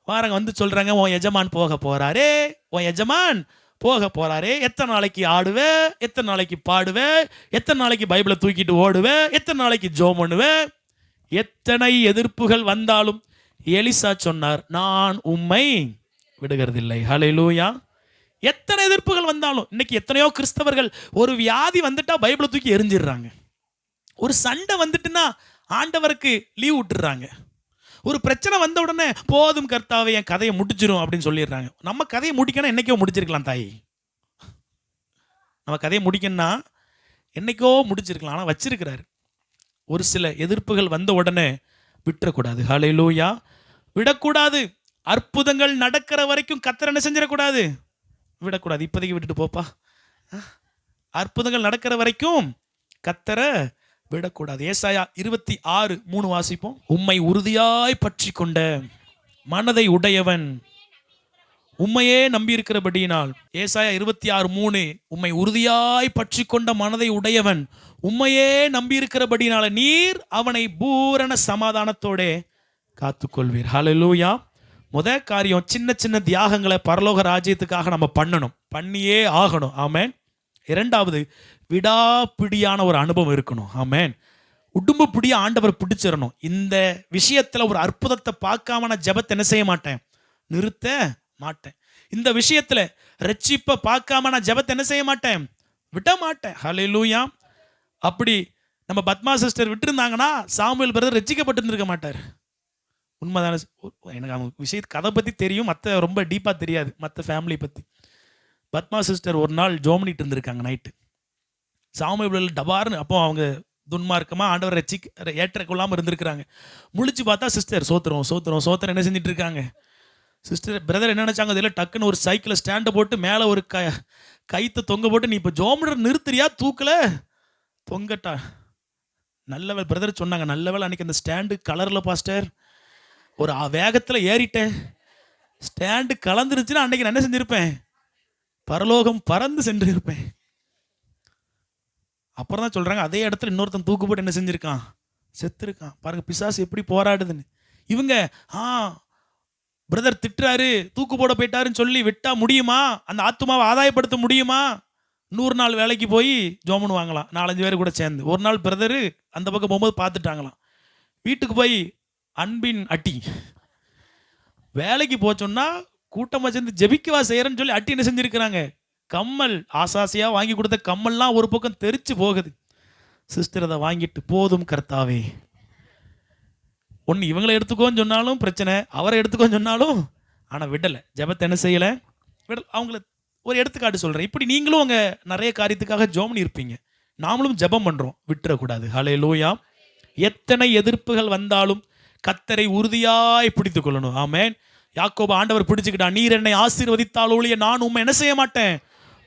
வராங்க. வந்து சொல்கிறாங்க, உன் எஜமான் போக போகிறாரே, உன் எஜமான் போக போகிறாரே. எத்தனை நாளைக்கு ஆடுவே, எத்தனை நாளைக்கு பாடுவே, எத்தனை நாளைக்கு பைபிளை தூக்கிட்டு ஓடுவே, எத்தனை நாளைக்கு ஜோம் பண்ணுவே. எத்தனை எதிர்ப்புகள் வந்தாலும் எலிசா சொன்னார், நான் உம்மை விடுகிறதில்லை. ஹல்லேலூயா. எத்தனை எதிர்ப்புகள் வந்தாலும். இன்னைக்கு எத்தனையோ கிறிஸ்தவர்கள் ஒரு வியாதி வந்துட்டா பைபிளை தூக்கி எரிஞ்சிடுறாங்க. ஒரு சண்டை வந்துட்டுன்னா ஆண்டவருக்கு லீவ் விட்டுறாங்க. ஒரு பிரச்சனை வந்த உடனே, போதும் கர்த்தாவே, என் கதையை முடிச்சிடும் அப்படின்னு சொல்லிடுறாங்க. நம்ம கதையை முடிக்கணும் என்னைக்கோ முடிச்சிருக்கலாம் தாய். நம்ம கதையை முடிக்கணும்னா என்னைக்கோ முடிச்சிருக்கலாம். ஆனால் வச்சிருக்கிறாரு. ஒரு சில எதிர்ப்புகள் வந்த உடனே விட்டுறக்கூடாது. ஹல்லேலூயா. விடக்கூடாது. அற்புதங்கள் நடக்கிற வரைக்கும் கர்த்தர் என்ன செஞ்சிடக்கூடாது? விடக்கூடாது. இப்போதைக்கு விட்டுட்டு போப்பா. அற்புதங்கள் நடக்கிற வரைக்கும் கர்த்தரை விடக்கூடாது. ஏசாயா 26:3 வாசிப்போம். உம்மை உறுதியாய் பற்றி கொண்ட மனதை உடையவன் உம்மையே நம்பியிருக்கிறபடியினால். ஏசாயா 26:3. உம்மை உறுதியாய் பற்றி கொண்ட மனதை உடையவன் உம்மையே நம்பி இருக்கிறபடினால நீர் அவனை பூரண சமாதானத்தோட காத்துக்கொள்வீர். ஹல்லேலூயா. காரியம், சின்ன சின்ன தியாகங்களை பரலோக ராஜ்யத்துக்காக நம்ம பண்ணணும், பண்ணியே ஆகணும். ஆமேன். இரண்டாவது, விடாப்பிடியான ஒரு அனுபவம் இருக்கணும். ஆமேன். உடும்பு பிடிய ஆண்டவர் பிடிச்சிடணும். இந்த விஷயத்துல ஒரு அற்புதத்தை பார்க்காம நான் ஜெபத்தை என்ன செய்ய மாட்டேன், நிறுத்த மாட்டேன். இந்த விஷயத்துல ரட்சிப்பை பார்க்காம நான் ஜெபத்தை என்ன செய்ய மாட்டேன், விட மாட்டேன். ஹல்லேலூயா. அப்படி நம்ம பத்மா சிஸ்டர் விட்டுருந்தாங்கன்னா சாமுவேல் பிரதர் ரட்சிக்கப்பட்டு இருக்க மாட்டார். உண்மைதான? எனக்கு அவங்க விஷயத்து கதை பற்றி தெரியும், மற்ற ரொம்ப டீப்பாக தெரியாது, மற்ற ஃபேமிலி பற்றி. பத்மா சிஸ்டர் ஒரு நாள் ஜோமனிட்டு இருந்திருக்காங்க நைட்டு. சாமுவேல் டபார்னு, அப்போ அவங்க துன்மார்க்கமாக ஆண்டவர் ஏற்றக்கொள்ளாமல் இருந்திருக்கிறாங்க. முழிச்சு பார்த்தா சிஸ்டர் சோத்திரம் சோத்திரம் சோத்திரம் என்ன செஞ்சுட்டு இருக்காங்க. சிஸ்டர் பிரதர் என்ன நினச்சாங்க, அதில் டக்குன்னு ஒரு சைக்கிளை ஸ்டாண்டை போட்டு மேலே ஒரு கைத்தை தொங்க போட்டு, நீ இப்போ ஜோமனர் நிறுத்துறியா, தூக்கல தொங்கட்டா. நல்லவேளை பிரதர் சொன்னாங்க, நல்லவேளை அன்றைக்கி அந்த ஸ்டாண்டு கலரில் பாஸ்டர், ஒரு வேகத்தில் ஏறிட்டேன், ஸ்டாண்டு கலந்துருச்சுன்னா அன்றைக்கி நான் என்ன செஞ்சுருப்பேன், பரலோகம் பறந்து சென்று இருப்பேன். அப்புறம் தான் சொல்கிறாங்க, அதே இடத்துல இன்னொருத்தன் தூக்கு போட்டு என்ன செஞ்சுருக்கான், செத்துருக்கான். பாருங்கள் பிசாசு எப்படி போராடுதுன்னு. இவங்க பிரதர் திட்டுறாரு, தூக்கு போட போயிட்டாருன்னு சொல்லி விட்டா முடியுமா, அந்த ஆத்துமாவை ஆதாயப்படுத்த முடியுமா? 100 நாள் வேலைக்கு போய் ஜோமனு வாங்கலாம், 4-5 பேர் கூட சேர்ந்து. ஒரு நாள் பிரதரு அந்த பக்கம் போகும்போது பார்த்துட்டாங்களாம். வீட்டுக்கு போய் அன்பின் அட்டி, வேலைக்கு போச்சோன்னா கூட்டமாக சேர்ந்து ஜெபிக்கவா செய்கிறேன்னு சொல்லி அட்டி என்ன செஞ்சுருக்கிறாங்க, கம்மல் ஆசாசியாக வாங்கி கொடுத்த கம்மல்லாம் ஒரு பக்கம் தெரிச்சு போகுது. சிஸ்டர் அதை வாங்கிட்டு, போதும் கர்த்தாவே, ஒன்று இவங்களை எடுத்துக்கோன்னு சொன்னாலும் பிரச்சனை, அவரை எடுத்துக்கோன்னு சொன்னாலும், ஆனால் விடலை, ஜெபத்தை என்ன செய்யலை, விடலை. அவங்கள ஒரு எடுத்துக்காட்டு சொல்கிறேன். இப்படி நீங்களும் உங்கள் நிறைய காரியத்துக்காக ஜோமனி இருப்பீங்க, நாமளும் ஜெபம் பண்ணுறோம், விட்டுறக்கூடாது. ஹல்லேலூயா. எத்தனை எதிர்ப்புகள் வந்தாலும் கர்த்தரை உறுதியாய் பிடித்து கொள்ளணும். ஆமேன். யாக்கோபு ஆண்டவர் பிடிச்சுக்கிட்டான், நீர் என்னை ஆசீர்வதித்தால் ஒழிய நான் உண்மை என்ன செய்ய மாட்டேன்,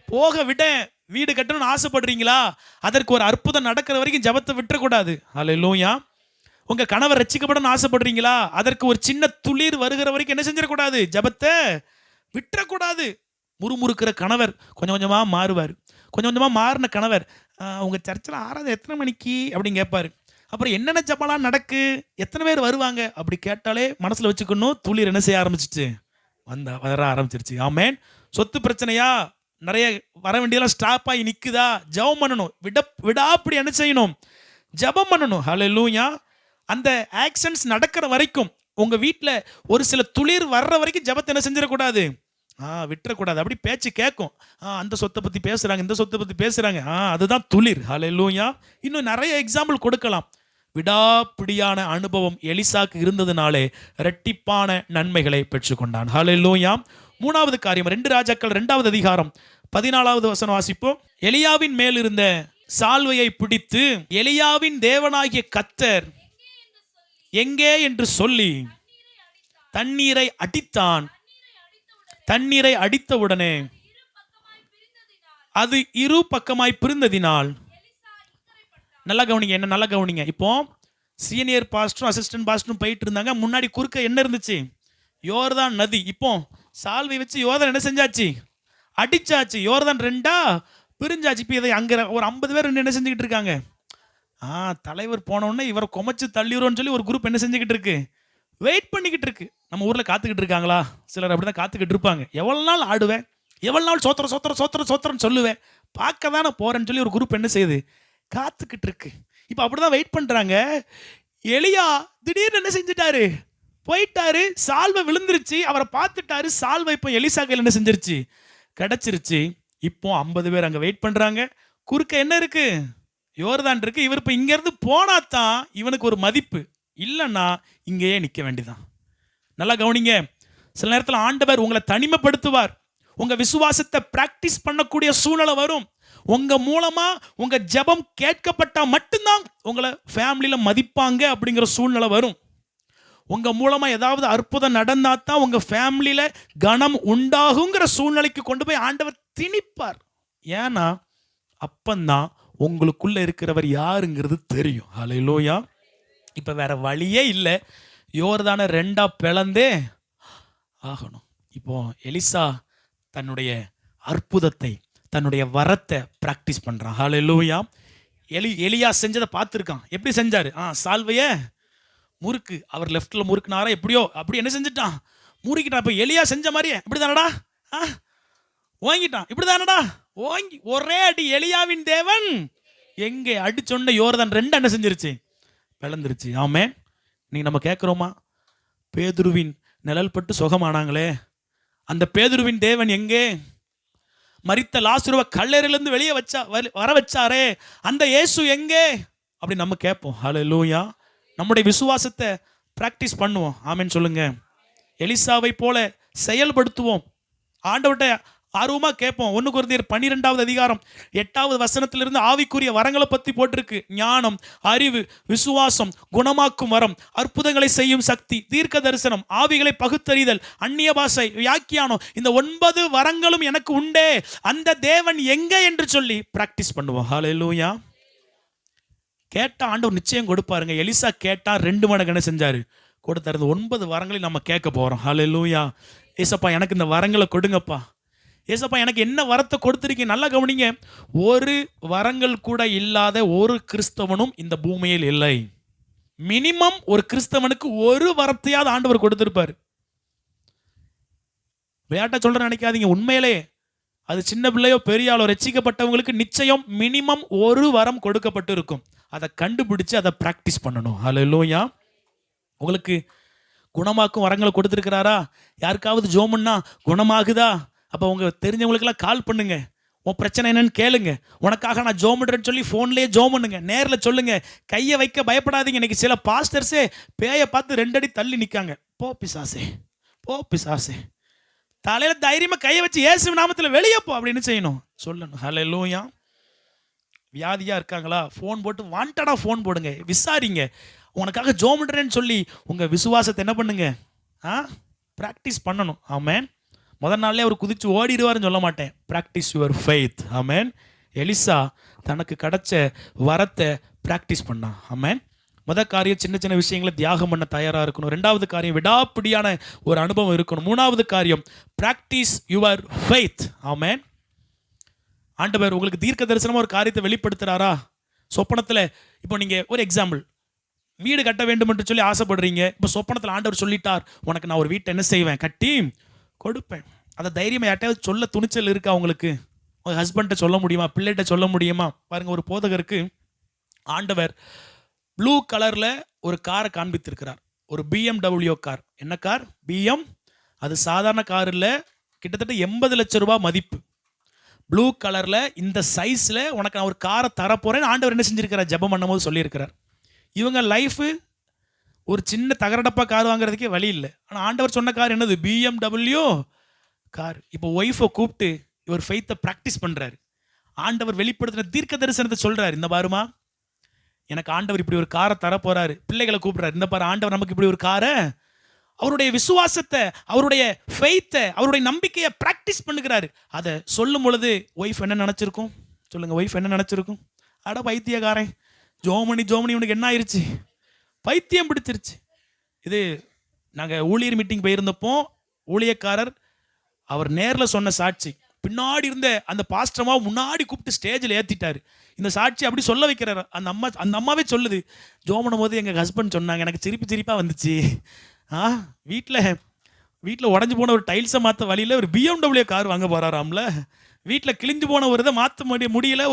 போக விட்டேன். வீடு கட்டணும்னு ஆசைப்படுறீங்களா, அதற்கு ஒரு அற்புதம் நடக்கிற வரைக்கும் ஜெபத்தை விட்டுறக்கூடாது. ஹல்லேலூயா. உங்கள் கணவர் ரட்சிக்கப்படணும்னு ஆசைப்படுறீங்களா, அதற்கு ஒரு சின்ன துளிர் வருகிற வரைக்கும் என்ன செஞ்சிடக்கூடாது, ஜெபத்தை விட்டுறக்கூடாது. முறுமுறுக்கிற கணவர் கொஞ்சம் கொஞ்சமாக மாறுவார். கொஞ்சம் கொஞ்சமாக மாறின கணவர், உங்கள் சர்ச்சில் ஆறாவது எத்தனை மணிக்கு அப்படின்னு கேட்பார். அப்புறம் என்னென்ன ஜெபம்லாம் நடக்கு, எத்தனை பேர் வருவாங்க அப்படி கேட்டாலே மனசில் வச்சுக்கணும், துளிர் என்ன செய்ய ஆரம்பிச்சிச்சு, வர ஆரம்பிச்சிருச்சு. ஆமேன். சொத்து பிரச்சனையா, நிறைய வர வேண்டியெல்லாம் ஸ்டாப் ஆகி நிற்குதா, ஜெபம் பண்ணணும். விடாப்படி என்ன செய்யணும், ஜெபம் பண்ணணும். ஹல்லேலூயா. அந்த ஆக்ஷன்ஸ் நடக்கிற வரைக்கும், உங்கள் வீட்டில் ஒரு சில துளிர் வர்ற வரைக்கும் ஜெபத்தை என்ன செஞ்சிடக்கூடாது, விட்டுறக்கூடாது. அப்படி பேச்சு கேட்கும், அந்த சொத்தை பற்றி பேசுகிறாங்க, இந்த சொத்தை பற்றி பேசுகிறாங்க, அதுதான் துளிர். ஹல்லேலூயா. இன்னும் நிறைய எக்ஸாம்பிள் கொடுக்கலாம். விடாப்பிடியான அனுபவம் எலிசாக்கு இருந்ததுனாலே இரட்டிப்பான நன்மைகளை பெற்றுக்கொண்டான். ஹல்லேலூயா. 3வது காரியம், 2 ராஜாக்கள் 2வது அதிகாரம் 14வது வசனம் வாசிப்போம். எலியாவின் மேல் இருந்த சால்வையை பிடித்து, எலியாவின் தேவனாகிய கர்த்தர் எங்கே என்று சொல்லி தண்ணீரை அடித்தான். தண்ணீரை அடித்தவுடனே அது இரு பக்கமாய் பிரிந்ததினால், நல்லா கவனிங்க, என்ன நல்லா கவனிங்க. இப்போ சீனியர் பாஸ்டரும் அசிஸ்டன்ட் பாஸ்டரும் போயிட்டு இருந்தாங்க, முன்னாடி குறுக்க என்ன இருந்துச்சு, யோர்தான் நதி. இப்போ சால்வை வச்சு யோர்தான் என்ன செஞ்சாச்சு, அடிச்சாச்சு. யோர்தான் 2ஆ பிரிஞ்சாச்சு. இப்போ இதை அங்கே ஒரு 50 பேர் என்ன செஞ்சுக்கிட்டு இருக்காங்க, தலைவர் போனோடனே இவரை கொமைச்சு தள்ளிடுவோன்னு சொல்லி ஒரு குரூப் என்ன செஞ்சுக்கிட்டு இருக்கு, வெயிட் பண்ணிக்கிட்டு இருக்கு. நம்ம ஊரில் காத்துக்கிட்டு இருக்காங்களா, சிலர் அப்படி தான் காத்துக்கிட்டு இருப்பாங்க. எவ்வளோ நாள் ஆடுவேன், எவ்வளோ நாள் சோத்திரம் சோத்திரம் சோத்திரம் சோத்திரம்னு சொல்லுவேன், பார்க்க தானே போகிறேன்னு சொல்லி ஒரு குரூப் என்ன செய்யுது, காத்துக்கிட்டு இருக்கு. இப்போ அப்படி தான் வெயிட் பண்ணுறாங்க. எலியா திடீர்னு என்ன செஞ்சுட்டாரு, போயிட்டாரு, சால்வை விழுந்துருச்சு, அவரை பார்த்துட்டாரு, சால்வை இப்போ எலிசா கையில் என்ன செஞ்சிருச்சு, கிடச்சிருச்சு. இப்போ 50 பேர் அங்கே வெயிட் பண்ணுறாங்க. குறுக்க என்ன இருக்கு, யோர்தான் இருக்கு. இவர் இப்போ இங்கேருந்து போனா தான் இவனுக்கு ஒரு மதிப்பு, இல்லைன்னா இங்கேயே நிற்க வேண்டியதான். நல்லா கவனிங்க. சில நேரத்தில் ஆண்டவர் உங்களை தனிமைப்படுத்துவார், உங்கள் விசுவாசத்தை பிராக்டிஸ் பண்ணக்கூடிய சூழ்நிலை வரும். உங்கள் மூலமாக உங்கள் ஜெபம் கேட்கப்பட்டால் மட்டும்தான் உங்களை ஃபேமிலியில் மதிப்பாங்க அப்படிங்கிற சூழ்நிலை வரும். உங்கள் மூலமாக ஏதாவது அற்புதம் நடந்தால் தான் உங்கள் ஃபேமிலியில் கனம் உண்டாகுங்கிற சூழ்நிலைக்கு கொண்டு போய் ஆண்டவர் திணிப்பார். ஏன்னா அப்பந்தான் உங்களுக்குள்ளே இருக்கிறவர் யாருங்கிறது தெரியும். ஹல்லேலூயா. இப்போ வேற வழியே இல்லை, யோர்தானை 2ஆ பிளந்தே ஆகணும். இப்போ எலிசா தன்னுடைய அற்புதத்தை, தன்னுடைய வரத்தை பிராக்டிஸ் பண்ணுறான். ஹல்லேலூயா. எலியா செஞ்சதை பார்த்துருக்கான். எப்படி செஞ்சாரு? சால்வைய முறுக்கு, அவர் லெஃப்ட்ல முறுக்குனாரா எப்படியோ அப்படி என்ன செஞ்சுட்டான், முறுக்கிட்டான். இப்போ எலியா செஞ்ச மாதிரியே இப்படி தானடா ஓங்கிட்டான், இப்படி தானடா ஓங்கி ஒரே அடி. எலியாவின் தேவன் எங்கே அடிச்சொன்ன யோர்தான் 2 என்ன செஞ்சிருச்சு, பிளந்துருச்சு. ஆமென். இன்னைக்கு நம்ம கேட்குறோமா, பேதுருவின் நிழல் பட்டு சுகமானாங்களே, அந்த பேதுருவின் தேவன் எங்கே? மரித்த லாசருவை கல்லறையிலிருந்து வெளியே வர வச்சாரே, அந்த இயேசு எங்கே? அப்படி நம்ம கேட்போம். ஹல்லேலூயா. நம்முடைய விசுவாசத்தை பிராக்டிஸ் பண்ணுவோம். ஆமென் சொல்லுங்க. எலிசாவை போல செயல்படுத்துவோம். ஆண்டவர்கிட்ட ஆர்வமா கேட்போம். 1 கொரிந்தியர் 12வது அதிகாரம் 8வது வசனத்திலிருந்து ஆவிக்குரிய வரங்களை பத்தி போட்டிருக்கு. ஞானம், அறிவு, விசுவாசம், குணமாக்கும் வரம், அற்புதங்களை செய்யும் சக்தி, தீர்க்க தரிசனம், ஆவிகளை பகுத்தறிதல், அந்நிய பாஷை, வியாக்கியானம், இந்த 9 வரங்களும் எனக்கு உண்டே, அந்த தேவன் எங்கே என்று சொல்லி பிராக்டிஸ் பண்ணுவோம். ஹல்லேலூயா. கேட்டா ஆண்டவர் நிச்சயம் கொடுப்பாருங்க. எலிசா கேட்டா 2 மடங்கு என்ன செஞ்சாரு, கொடுத்தாரு. 9 வரங்களையும் நம்ம கேட்க போறோம். ஹல்லேலூயா. ஏசப்பா எனக்கு இந்த வரங்களை கொடுங்கப்பா. ஏசப்பா எனக்கு என்ன வரத்தை கொடுத்துருக்கீங்க, நல்லா கவனிங்க. ஒரு வரங்கள் கூட இல்லாத ஒரு கிறிஸ்தவனும் இந்த பூமியில் இல்லை. மினிமம் ஒரு கிறிஸ்தவனுக்கு ஒரு வரத்தையாவது ஆண்டவர் கொடுத்திருப்பாரு. வேட்டை சொல்ற நினைக்காதீங்க, உண்மையிலே அது சின்ன பிள்ளையோ பெரியாளோ ரட்சிக்கப்பட்டவங்களுக்கு நிச்சயம் மினிமம் ஒரு வரம் கொடுக்கப்பட்டு இருக்கும். அதை கண்டுபிடிச்சு அதை பிராக்டிஸ் பண்ணணும். ஹல்லேலூயா. உங்களுக்கு குணமாக்கும் வரங்களை கொடுத்துருக்கிறாரா? யாருக்காவது ஜோமுன்னா குணமாகுதா? அப்போ உங்க தெரிஞ்சவங்களுக்கெல்லாம் கால் பண்ணுங்க, உன் பிரச்சனை என்னன்னு கேளுங்க. உனக்காக நான் ஜோமுன்றேன்னு சொல்லி ஃபோன்லேயே ஜோம் பண்ணுங்க, நேரில் சொல்லுங்க. கையை வைக்க பயப்படாதீங்க. இன்னைக்கு சில பாஸ்டர்ஸே பேயை பார்த்து 2 அடி தள்ளி நிற்காங்க. போ பிசாசே, போ பிசாசே, தலையில தைரியமா கையை வச்சு இயேசு நாமத்தில் வெளியே போ அப்படின்னு செய்யணும், சொல்லணும். ஹல்லேலூயா. வியாதியா இருக்காங்களா? ஃபோன் போட்டு வாண்டடா ஃபோன் போடுங்க, விசாரிங்க. உனக்காக ஜோமுன்றேன்னு சொல்லி உங்க விசுவாசத்தை என்ன பண்ணுங்க, பிராக்டிஸ் பண்ணணும். ஆமென். முதல் நாள்லேயே அவர் குதிச்சு ஓடிடுவார்னு சொல்ல மாட்டேன். Practice your faith. ஆமென். எலிசா தனக்கு கிடைச்ச வரத்தை ப்ராக்டிஸ் பண்ணான். ஆமென். முதல் காரியம் சின்ன சின்ன விஷயங்களை தியாகம் பண்ண தயாராக இருக்கணும். 2வது காரியம் விடாப்பிடியான ஒரு அனுபவம் இருக்கணும். 3வது காரியம் ப்ராக்டிஸ் யுவர் ஃபெய்த். ஆமென். ஆண்டவர் உங்களுக்கு தீர்க்க தரிசனமாக ஒரு காரியத்தை வெளிப்படுத்துகிறாரா? சொப்பனத்தில் இப்போ நீங்கள் ஒரு எக்ஸாம்பிள், வீடு கட்ட வேண்டும் என்று சொல்லி ஆசைப்படுறீங்க. இப்போ சொப்பனத்தில் ஆண்டவர் சொல்லிட்டார், உனக்கு நான் ஒரு வீட்டை என்ன செய்வேன், கட்டி கொடுப்பேன். அதை தைரியமாக யார்ட்டையாவது சொல்ல துணிச்சல் இருக்கா உங்களுக்கு? உங்கள் ஹஸ்பண்ட்டை சொல்ல முடியுமா? பிள்ளைகிட்ட சொல்ல முடியுமா? பாருங்கள், ஒரு போதகருக்கு ஆண்டவர் ப்ளூ கலரில் ஒரு காரை காண்பித்திருக்கிறார். ஒரு BMW கார். என்ன கார்? BM. அது சாதாரண கார் இல்லை, கிட்டத்தட்ட 80 லட்சம் ரூபாய் மதிப்பு. ப்ளூ கலரில் இந்த சைஸில் உனக்கு நான் ஒரு காரை தரப்போகிறேன்னு ஆண்டவர் என்ன செஞ்சுருக்கிறார், ஜெபம் பண்ணும் போது சொல்லியிருக்கிறார். இவங்க லைஃபு ஒரு சின்ன தகரடப்பா கார் வாங்குறதுக்கே வழி இல்லை. ஆனால் ஆண்டவர் சொன்ன கார் என்னது? BMW car. இப்போ ஒய்ஃபை கூப்பிட்டு இவர் ஃபெய்த்தை ப்ராக்டிஸ் பண்ணுறாரு. ஆண்டவர் வெளிப்படுத்தின தீர்க்க தரிசனத்தை சொல்கிறார். இந்த பாருமா, எனக்கு ஆண்டவர் இப்படி ஒரு காரை தரப்போறாரு. பிள்ளைகளை கூப்பிட்றாரு, இந்த பாரு ஆண்டவர் நமக்கு இப்படி ஒரு காரை. அவருடைய விசுவாசத்தை, அவருடைய ஃபெய்த்தை, அவருடைய நம்பிக்கையை ப்ராக்டிஸ் பண்ணுகிறாரு. அதை சொல்லும் பொழுது ஒய்ஃப் என்ன நினச்சிருக்கும் சொல்லுங்கள்? ஒய்ஃப் என்ன நினச்சிருக்கும்? அட பைத்தியக்காரன், ஜோமணி உனக்கு என்ன ஆயிடுச்சு, பைத்தியம் பிடிச்சிருச்சு. இது நாங்கள் ஊழியர் மீட்டிங் போயிருந்தப்போ ஊழியக்காரர் அவர் நேரில் சொன்ன சாட்சி. பின்னாடி இருந்த அந்த பாஸ்டரமா முன்னாடி கூப்பிட்டு ஸ்டேஜில் ஏற்றிட்டார். இந்த சாட்சி அப்படி சொல்ல வைக்கிறார். அந்த அம்மாவே சொல்லுது, ஜோமனும் போது எங்கள் ஹஸ்பண்ட் சொன்னாங்க, எனக்கு சிரிப்பாக வந்துச்சு. வீட்டில் உடஞ்சி போன ஒரு டைல்ஸை மாற்ற வழியில் ஒரு BMW கார் வாங்க போகிறாராம்ல. வீட்டில் கிழிஞ்சு போன ஒரு இதை மாற்ற முடியல,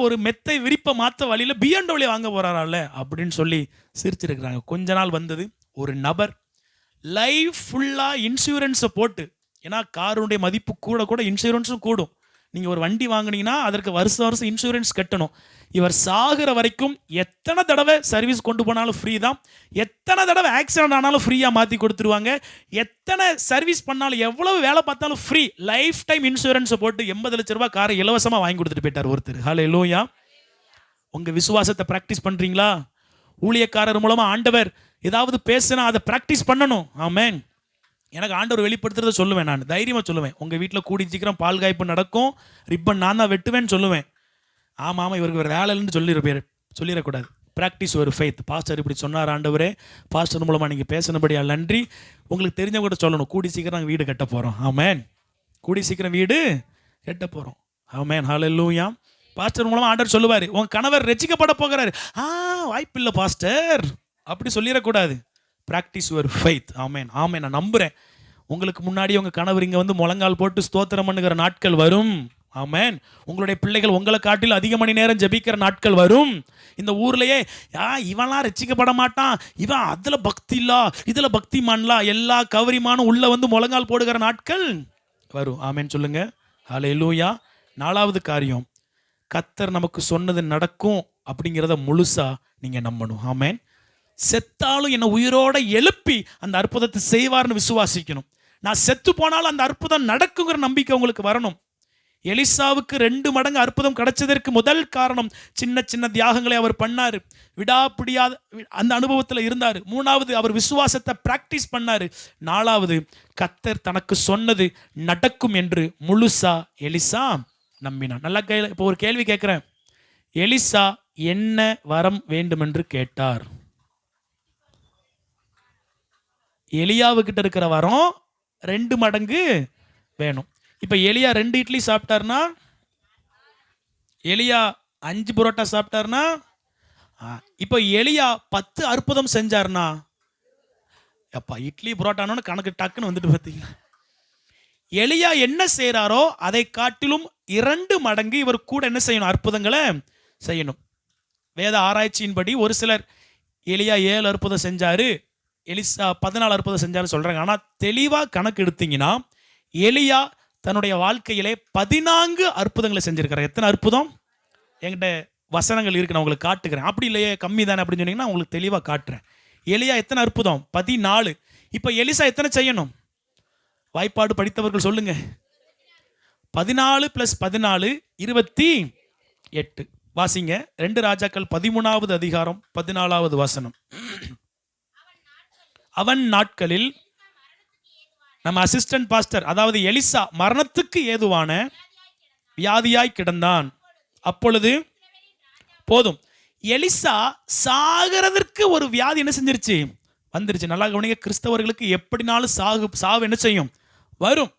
ஒரு மெத்தை விரிப்பை மாற்ற வழியில் BMW வாங்க போகிறாராம்ல அப்படின்னு சொல்லி சிரிச்சிருக்கிறாங்க. கொஞ்ச நாள் வந்தது ஒரு நபர் லைஃப் ஃபுல்லாக இன்சூரன்ஸை போட்டு, ஏன்னா காருடைய மதிப்பு கூட இன்சூரன்ஸும் கூடும். நீங்கள் ஒரு வண்டி வாங்கினீங்கன்னா அதற்கு வருஷம் இன்சூரன்ஸ் கட்டணும். இவர் சாகிற வரைக்கும் எத்தனை தடவை சர்வீஸ் கொண்டு போனாலும் ஃப்ரீ தான், எத்தனை தடவை ஆக்சிடென்ட் ஆனாலும் ஃப்ரீயாக மாற்றி கொடுத்துருவாங்க, எத்தனை சர்வீஸ் பண்ணாலும் எவ்வளவு வேலை பார்த்தாலும் ஃப்ரீ. லைஃப் டைம் இன்சூரன்ஸை போட்டு 80 லட்ச ரூபாய் காரை இலவசமாக வாங்கி கொடுத்துட்டு போயிட்டார் ஒருத்தர். ஹல்லேலூயா. உங்கள் விசுவாசத்தை ப்ராக்டிஸ் பண்ணுறீங்களா? ஊழியக்காரர் மூலமாக ஆண்டவர் ஏதாவது பேசுனா அதை ப்ராக்டிஸ் பண்ணணும். ஆமென். எனக்கு ஆண்டவர் வெளிப்படுத்துறத சொல்லுவேன், நான் தைரியமாக சொல்லுவேன். உங்கள் வீட்டில் கூடி சீக்கிரம் பால் காய்ப்பு நடக்கும், ரிப்பன் நான் தான் வெட்டுவேன்னு சொல்லுவேன். ஆமாம், இவருக்கு ஒரு வேலைன்னு சொல்லிடக்கூடாது. ப்ராக்டிஸ் ஒரு ஃபெய்த். பாஸ்டர் இப்படி சொன்னார் ஆண்டவரே, பாஸ்டர் மூலமாக நீங்கள் பேசினபடியா நன்றி. உங்களுக்கு தெரிஞ்சவங்க கூட சொல்லணும், கூடி சீக்கிரம் நாங்கள் வீடு கட்ட போகிறோம். ஆமென். கூடி சீக்கிரம் வீடு கட்ட போகிறோம். ஆமென். ஹல்லேலூயா. பாஸ்டர் மூலமா ஆண்டவர் சொல்லுவாரு, உன் கணவர் ரட்சிக்கப்பட போகிறாரு. வாய்ப்பில்லை பாஸ்டர், அப்படி சொல்லிடக்கூடாது. Practise your faith. Amen, amen. நான் நம்புறேன் உங்களுக்கு முன்னாடி உங்க கணவர் இங்க வந்து முழங்கால் போட்டு ஸ்தோத்திரம் பண்ணுகிற நாட்கள் வரும். ஆமென். உங்களுடைய பிள்ளைகள் உங்களை காட்டில் அதிக மணி நேரம் ஜெபிக்கிற நாட்கள் வரும். இந்த ஊர்லயே இவன்லாம் ரட்சிக்கப்பட மாட்டான், இவன் அதுல பக்தி இல்லா, இதுல பக்திமான்லா, எல்லா கவரிமானும் உள்ள வந்து முழங்கால் போடுகிற நாட்கள் வரும். ஆமென் சொல்லுங்க. ஹல்லேலூயா. 4வது காரியம், கர்த்தர் நமக்கு சொன்னது நடக்கும் அப்படிங்கிறத முழுசா நீங்க நம்பணும். ஆமென். செத்தாலும் என்னை உயிரோட எழுப்பி அந்த அற்புதத்தை செய்வார்னு விசுவாசிக்கணும். நான் செத்து போனாலும் அந்த அற்புதம் நடக்குங்கிற நம்பிக்கை உங்களுக்கு வரணும். எலிசாவுக்கு 2 மடங்கு அற்புதம் கிடைச்சதற்கு முதல் காரணம், சின்ன சின்ன தியாகங்களை அவர் பண்ணாரு, விடாப்பிடியாத அந்த அனுபவத்தில் இருந்தார். 3வது, அவர் விசுவாசத்தை பிராக்டிஸ் பண்ணாரு. 4வது, கர்த்தர் தனக்கு சொன்னது நடக்கும் என்று முழுசா எலிசா நம்பினான். நல்லா இப்போ ஒரு கேள்வி கேட்கிறேன். எலிசா என்ன வரம் வேண்டும் என்று கேட்டார்? எலியாவுக்கிட்ட இருக்கிற வரம் 2 மடங்கு வேணும். இப்போ எலியா 2 இட்லி சாப்பிட்டார்னா, எலியா 5 புரோட்டா சாப்பிட்டார்னா, இப்போ எலியா 10 அற்புதம் செஞ்சார்னா, அப்பா இட்லி புரோட்டானு கணக்கு டக்குன்னு வந்துட்டு பார்த்தீங்களா? எலியா என்ன செய்கிறாரோ அதை காட்டிலும் 2 மடங்கு இவர் கூட என்ன செய்யணும்? அற்புதங்களை செய்யணும். வேத ஆராய்ச்சியின்படி ஒரு சிலர் எலியா 7 அற்புதம் செஞ்சாரு, எலிசா 14 அற்புதம் செஞ்சாரு சொல்றாங்க. ஆனால் தெளிவாக கணக்கு எடுத்தீங்கன்னா எலியா தன்னுடைய வாழ்க்கையிலே 14 அற்புதங்களை செஞ்சிருக்கிறார். எத்தனை அற்புதம்? என்கிட்ட வசனங்கள் இருக்கு, நான் உங்களுக்கு காட்டுக்கிறேன். அப்படி இல்லையே கம்மி தானே அப்படின்னு சொன்னீங்கன்னா உங்களுக்கு தெளிவாக காட்டுறேன். எலியா எத்தனை அற்புதம்? 14. இப்போ எலிசா எத்தனை செய்யணும்? வாய்ப்பாடு படித்தவர்கள் சொல்லுங்க. 14 + 14 28. வாசிங்க. 2 ராஜாக்கள் 13வது அதிகாரம் 14வது வசனம். அவன் நாட்களில், நம்ம அசிஸ்டன்ட் பாஸ்டர், அதாவது எலிசா மரணத்துக்கு ஏதுவான வியாதியாய் கிடந்தான். அப்பொழுது போதும், எலிசா சாகிறதற்கு ஒரு வியாதி என்ன செஞ்சிருச்சு? வந்துருச்சு. நல்லா கவனிங்க. கிறிஸ்தவர்களுக்கு எப்படினாலும் சாவு என்ன செய்யும்? வரும்.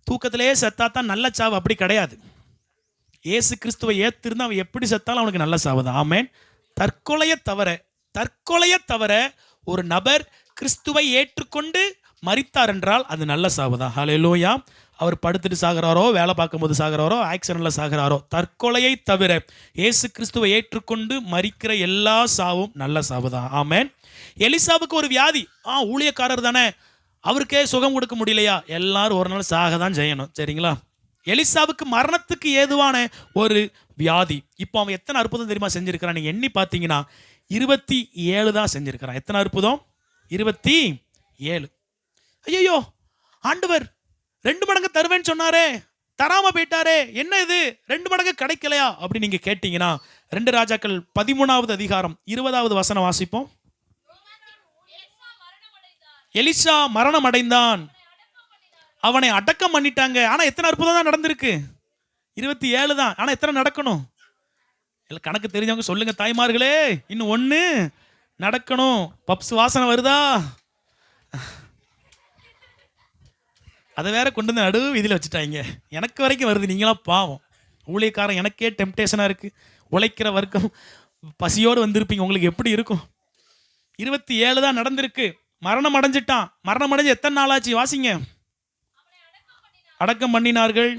தூக்கத்திலே செத்தாத்தான் நல்ல சாவு, அப்படி கிடையாது. ஏசு கிறிஸ்துவை ஏத்திருந்தா அவன் எப்படி செத்தாலும் அவனுக்கு நல்ல சாவு தான். ஆமென். தற்கொலையை தவிர ஒரு நபர் கிறிஸ்துவை ஏற்றுக்கொண்டு மரித்தார் என்றால் அது நல்ல சாவு தான். ஹல்லேலூயா. அவர் படுத்துட்டு சாகிறாரோ, வேலை பார்க்கும்போது சாகிறாரோ, ஆக்சிடென்ட்ல சாகிறாரோ, தற்கொலையை தவிர இயேசு கிறிஸ்துவை ஏற்றுக்கொண்டு மரிக்கிற எல்லா சாவும் நல்ல சாவு தான். ஆமென். எலிசாவுக்கு ஒரு வியாதி, ஊழியக்காரர் தானே, அவருக்கே சுகம் கொடுக்க முடியலையா? எல்லாரும் ஒரு நாள் சாக தான் செய்யணும், சரிங்களா? எலிசாவுக்கு மரணத்துக்கு ஏதுவான ஒரு வியாதி. இப்போ அவன் எத்தனை அற்புதம் தெரியுமா செஞ்சிருக்கிறான்? நீங்க எண்ணி பார்த்தீங்கன்னா 27 தான் செஞ்சிருக்கிறான். எத்தனை அற்புதம்? 27. ஐயோ, ஆண்டவர் 2 மடங்கு தருவேன்னு சொன்னாரே, தராம போயிட்டாரே, என்ன இது 2 மடங்கு கிடைக்கலையா அப்படி நீங்க கேட்டீங்கன்னா 2 ராஜாக்கள் 13வது அதிகாரம் 20வது வசனம் வாசிப்போம். எலிசா மரணம் அடைந்தான், அவனை அடக்கம் பண்ணிட்டாங்க. ஆனா எத்தனை அற்புதம் தான் நடந்திருக்கு? 27 தான். ஆனா எத்தனை நடக்கணும்? கணக்கு தெரிஞ்சவங்க சொல்லுங்க தாய்மார்களே. இன்னும் 1 நடக்கணும். பப்ஸ் வாசனை வருதா? அதை வேற கொண்டு வந்து நடு இதில் வச்சுட்டாங்க. எனக்கு வரைக்கும் வருது, நீங்களாம் பாவம். ஊழியக்காரன் எனக்கே டெம்டேஷனாக இருக்குது. உழைக்கிற வர்க்கம் பசியோடு வந்திருப்பீங்க, உங்களுக்கு எப்படி இருக்கும்? 27 தான் நடந்திருக்கு. மரணம் அடைஞ்சிட்டான். மரணம் அடைஞ்சு எத்தனை நாள் ஆச்சு? வாசிங்க. அடக்கம் பண்ணினார்கள்.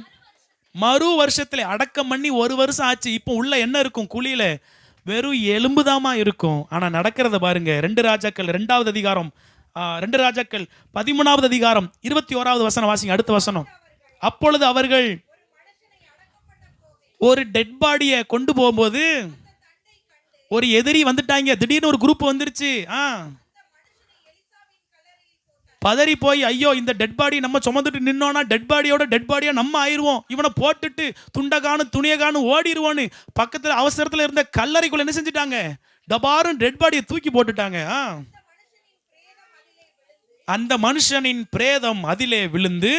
மறு வருஷத்துல அடக்கம் பண்ணி 1 வருஷம் ஆச்சு. இப்போ உள்ள என்ன இருக்கும்? குழியில வெறும் எலும்புதாமா இருக்கும். ஆனா நடக்கிறத பாருங்க. 2 ராஜாக்கள் 2வது அதிகாரம் 2 ராஜாக்கள் 13வது அதிகாரம் 21வது வசனம் வாசிங்க. அடுத்த வசனம். அப்பொழுது அவர்கள் ஒரு டெட் பாடியை கொண்டு போகும்போது ஒரு எதிரி வந்துட்டாங்க. திடீர்னு ஒரு குரூப் வந்துருச்சு. பதறி போய், ஐயோ இந்த டெட் பாடி நம்ம சுமந்துட்டு நின்னோன்னா டெட் பாடியா நம்ம ஆயிடுவோம், இவனை போட்டுட்டு துண்டகானு துணியகானு ஓடிடுவோன்னு பக்கத்தில் அவசரத்தில் இருந்த கல்லறைக்குள்ள என்ன செஞ்சுட்டாங்க? டபாரும் டெட் பாடியை தூக்கி போட்டுட்டாங்க. அந்த மனுஷனின் பிரேதம் அதிலே விழுந்து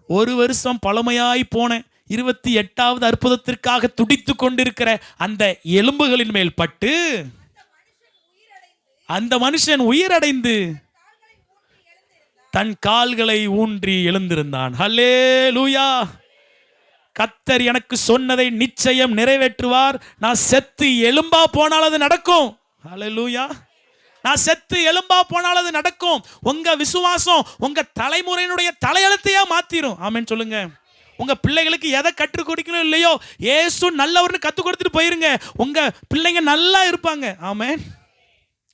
1 வருஷம் பழமையாய் போன 28வது அற்புதத்திற்காக துடித்து கொண்டிருக்கிற அந்த எலும்புகளின் மேல் பட்டு அந்த மனுஷன் உயிரடைந்து தன் கால்களை ஊன்றி எழுந்திருந்தான். ஹல்லேலூயா. கர்த்தர் எனக்கு சொன்னதை நிச்சயம் நிறைவேற்றுவார். நான் செத்து எலும்பா போனால் அது நடக்கும். ஹல்லேலூயா. நான் செத்து எலும்பா போனால் அது நடக்கும். உங்க விசுவாசம் உங்க தலைமுறையினுடைய தலையெழுத்தையா மாத்திரும். ஆமென் சொல்லுங்க. உங்க பிள்ளைகளுக்கு எதை கற்றுக் கொடுக்கணும் இல்லையோ, இயேசு நல்லவர்னு கற்றுக் கொடுத்துட்டு போயிருங்க. உங்க பிள்ளைங்க நல்லா இருப்பாங்க. ஆமென்.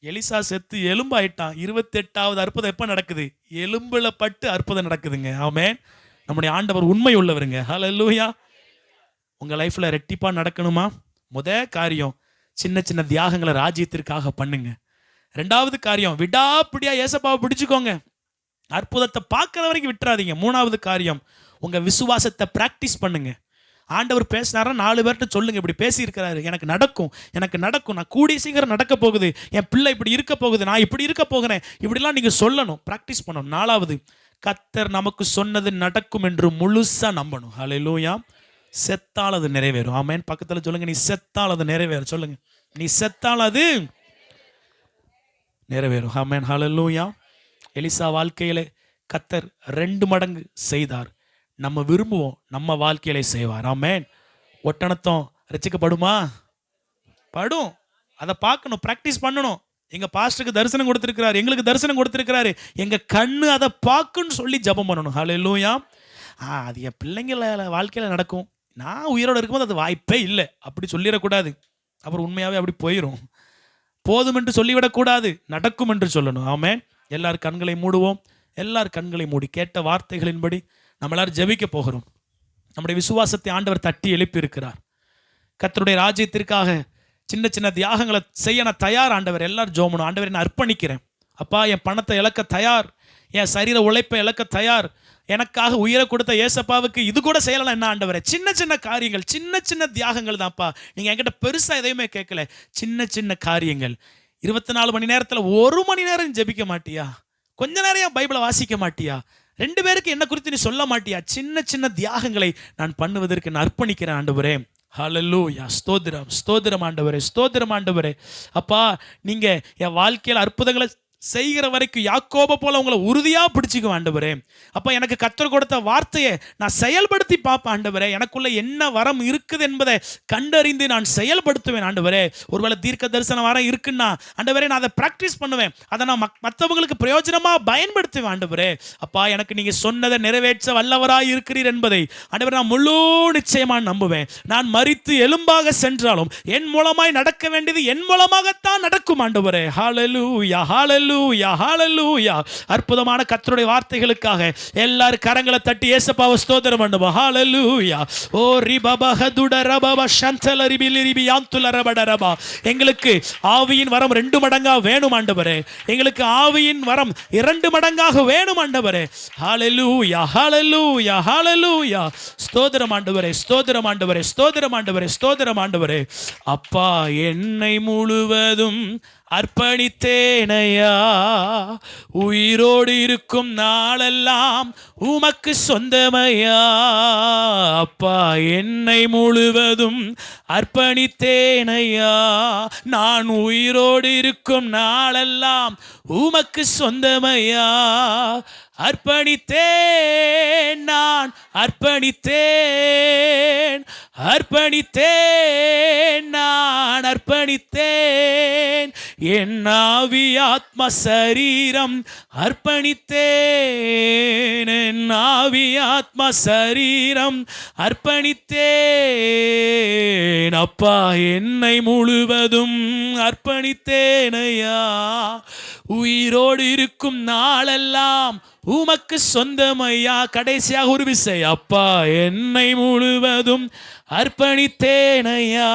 எலிசா செத்து எலும்பாயிட்டான். 28வது அற்புதம் எப்போ நடக்குது? எலும்புல பட்டு அற்புதம் நடக்குதுங்க. ஆமென். நம்முடைய ஆண்டவர் உண்மை உள்ளவருங்க. ஹல்லேலூயா. உங்க லைஃப்ல ரெட்டிப்பா நடக்கணுமா? காரியம், சின்ன சின்ன தியாகங்களை ராஜ்யத்திற்காக பண்ணுங்க. 2வது காரியம், விடாப்பிடியா ஏசப்பாவை பிடிச்சுக்கோங்க. அற்புதத்தை பார்க்குற வரைக்கும் விட்டுறாதீங்க. 3வது காரியம், உங்க விசுவாசத்தை பிராக்டிஸ் பண்ணுங்க. ஆண்டவர் பேசினாரா 4 பேர்கிட்ட சொல்லுங்க, இப்படி பேசியிருக்கிறாரு, எனக்கு நடக்கும், எனக்கு நடக்கும், நான் கூடிய சீக்கிரம் நடக்க போகுது, என் பிள்ளை இப்படி இருக்க போகுது, நான் இப்படி இருக்க போகிறேன், இப்படிலாம் நீங்கள் சொல்லணும், ப்ராக்டிஸ் பண்ணணும். 4வது, கர்த்தர் நமக்கு சொன்னது நடக்கும் என்று முழுசா நம்பணும். ஹல்லேலூயா. செத்தால் அது நிறைவேறும். ஆமென். பக்கத்தில் சொல்லுங்க, நீ செத்தால் அது நிறைவேறும். சொல்லுங்க, நீ செத்தால் அது நிறைவேறும். ஆமென். ஹல்லேலூயா. எலிசா வாழ்க்கையிலே கர்த்தர் 2 மடங்கு செய்தார். நம்ம விரும்புவோம், நம்ம வாழ்க்கையில செய்வார். ஆமென். ஒட்டனத்தம் ரசிக்கப்படுமா? படும். அதை பார்க்கணும், ப்ராக்டிஸ் பண்ணணும். எங்க பாஸ்டருக்கு தரிசனம் கொடுத்திருக்கிறாரு, எங்களுக்கு தரிசனம் கொடுத்திருக்கிறாரு, எங்க கண்ணு அதை பார்க்குன்னு சொல்லி ஜெபம் பண்ணணும். ஹல்லேலூயா. அது என் பிள்ளைங்கள வாழ்க்கையில நடக்கும், நான் உயிரோடு இருக்கும்போது அது வாய்ப்பே இல்லை அப்படி சொல்லிடக்கூடாது. அப்புறம் உண்மையாவே அப்படி போயிடும். போதும் என்று சொல்லிவிடக்கூடாது, நடக்கும் என்று சொல்லணும். ஆமென். எல்லார் கண்களை மூடுவோம். எல்லார் கண்களை மூடி கேட்ட வார்த்தைகளின்படி நம்ம எல்லாரும் ஜெபிக்க போகிறோம். நம்முடைய விசுவாசத்தை ஆண்டவர் தட்டி எழுப்பி இருக்கிறார். கர்த்தருடைய ராஜ்யத்திற்காக சின்ன சின்ன தியாகங்களை செய்ய நான் தயார். ஆண்டவர் எல்லாரும் ஜெபம். ஆண்டவர் நான் அர்ப்பணிக்கிறேன். அப்பா, என் பணத்தை இழக்க தயார், என் சரீர உழைப்பை இழக்க தயார். எனக்காக உயிரை கொடுத்த ஏசப்பாவுக்கு இது கூட செய்யலாம் என்ன ஆண்டவரே? சின்ன சின்ன காரியங்கள், சின்ன சின்ன தியாகங்கள் தான்ப்பா. நீங்கள் என்கிட்ட பெருசாக எதையுமே கேட்கல, சின்ன சின்ன காரியங்கள். 24 மணி நேரத்தில் 1 மணி நேரம் ஜெபிக்க மாட்டியா? கொஞ்ச நேரம் பைபிளை வாசிக்க மாட்டியா? 2 பேருக்கு என்ன குறித்து நீ சொல்ல மாட்டியா? சின்ன சின்ன தியாகங்களை நான் பண்ணுவதற்கு நான் அர்ப்பணிக்கிறேன் ஆண்டவரே. ஹல்லேலூயா. ஸ்தோத்திரம், ஸ்தோத்திரம் ஆண்டவரே, ஸ்தோத்திரம் ஆண்டவரே. அப்பா, நீங்க என் வாழ்க்கையில் அற்புதங்களை செய்கிற வரைக்கும் யாக்கோபை போல உங்களை உறுதியாக பிடிச்சிக்குவேன் ஆண்டவரே. அப்போ எனக்கு கர்த்தர் கொடுத்த வார்த்தையை நான் செயல்படுத்தி பார்ப்பேன் ஆண்டவரே. எனக்குள்ள என்ன வரம் இருக்குது என்பதை கண்டறிந்து நான் செயல்படுத்துவேன் ஆண்டவரே. ஒருவேளை தீர்க்க தரிசன வரம் இருக்குன்னா ஆண்டவரே, நான் அதை ப்ராக்டிஸ் பண்ணுவேன், அதை நான் மற்றவங்களுக்கு பிரயோஜனமாக பயன்படுத்துவேன் ஆண்டவரே. அப்பா, எனக்கு நீங்கள் சொன்னதை நிறைவேற்ற வல்லவராய் இருக்கிறீர் என்பதை ஆண்டவரே நான் முழு நிச்சயமாக நம்புவேன். நான் மரித்து எலும்பாக சென்றாலும் என் மூலமாய் நடக்க வேண்டியது என் மூலமாகத்தான் நடக்கும் ஆண்டவரே. ஹல்லேலூயா, ஹல்லேலூயா, ஹல்லேலூயா. அற்புதமான கர்த்தருடைய வார்த்தைகளுக்காக எல்லாரும் கரங்களை தட்டி இயேசுவை ஸ்தோத்திரம் பண்ணுவோம். ஹல்லேலூயா. ஓ ரிபப ஹதுட ரபப ஷந்தல ரிபிலி ரிபியாந்துல ரபடரபா. எங்களுக்கு ஆவியின் வரம் 2 மடங்கா வேணும் ஆண்டவரே. எங்களுக்கு ஆவியின் வரம் 2 மடங்காக வேணும் ஆண்டவரே. ஹல்லேலூயா, ஹல்லேலூயா, ஹல்லேலூயா. ஸ்தோத்திரம் ஆண்டவரே, ஸ்தோத்திரம் ஆண்டவரே, ஸ்தோத்திரம் ஆண்டவரே, ஸ்தோத்திரம் ஆண்டவரே. அப்பா, என்னை முழுவதும் அர்ப்பணித்தேனையா, உயிரோடு இருக்கும் நாளெல்லாம் உமக்கு சொந்தமையா. அப்பா, என்னை முழுவதும் அர்ப்பணித்தேனையா, நான் உயிரோடு இருக்கும் நாளெல்லாம் உமக்கு சொந்தமையா. அர்ப்பணித்தேன், நான் அர்ப்பணித்தேன், அர்ப்பணித்தேன், நான் அர்ப்பணித்தேன், என் ஆவி ஆத்ம சரீரம் அர்ப்பணித்தேன், என் ஆவி ஆத்ம சரீரம் அர்ப்பணித்தேன். அப்பா, என்னை முழுவதும் அர்ப்பணித்தேனையா, உயிரோடு இருக்கும் நாளெல்லாம் உமக்கு சொந்தமையா. கடைசியாக ஒரு விசை, அப்பா, என்னை முழுவதும் அர்ப்பணித்தேனையா,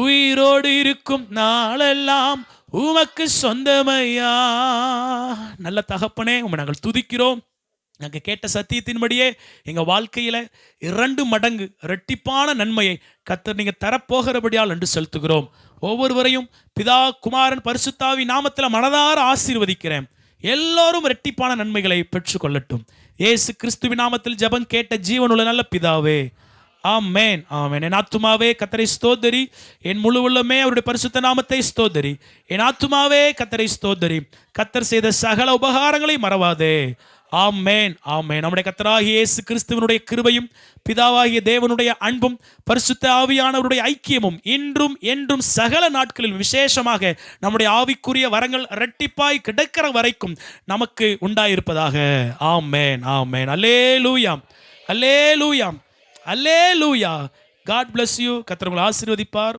உயிரோடு இருக்கும் நாளெல்லாம் உமக்கு சொந்தமையா. நல்ல தகப்பனே, உம்மை நாங்கள் துதிக்கிறோம். நாங்கள் கேட்ட சத்தியத்தின்படியே எங்கள் வாழ்க்கையில் 2 மடங்கு இரட்டிப்பான நன்மையை கர்த்தர் நீங்கள் தரப்போகிறபடியால் என்று செலுத்துகிறோம். ஒவ்வொருவரையும் பிதா, குமாரன், பரிசுத்தாவி நாமத்தில் மனதார ஆசீர்வதிக்கிறேன். எல்லோரும் இரட்டிப்பான நன்மைகளை பெற்றுக்கொள்ளட்டும். இயேசு கிறிஸ்துவின் நாமத்தில் ஜெபம் கேட்ட ஜீவனுள்ள நல்ல பிதாவே, ஆமென், ஆமென். என் ஆத்துமாவே கர்த்தரை ஸ்தோத்தரி, என் முழு உள்ளமே அவருடைய பரிசுத்த நாமத்தை ஸ்தோத்தரி. என் ஆத்துமாவே கர்த்தரை ஸ்தோத்தரி, கர்த்தர் செய்த சகல உபகாரங்களை மறவாதே. ஆமென் ஆமென். நம்முடைய கர்த்தராகிய இயேசு கிறிஸ்துவினுடைய கிருபையும் பிதாவாகிய தேவனுடைய அன்பும் பரிசுத்த ஆவியானவருடைய ஐக்கியமும் இன்றும் என்றும் சகல நாட்களில் விசேஷமாக நம்முடைய ஆவிக்குரிய வரங்கள் இரட்டிப்பாய் கிடைக்கிற வரைக்கும் நமக்கு உண்டாயிருப்பதாக. ஆமென் ஆமென். அல்லேலூயா அல்லேலூயா அல்லேலூயா. God bless you. கர்த்தர் உங்களை ஆசீர்வதிப்பார்.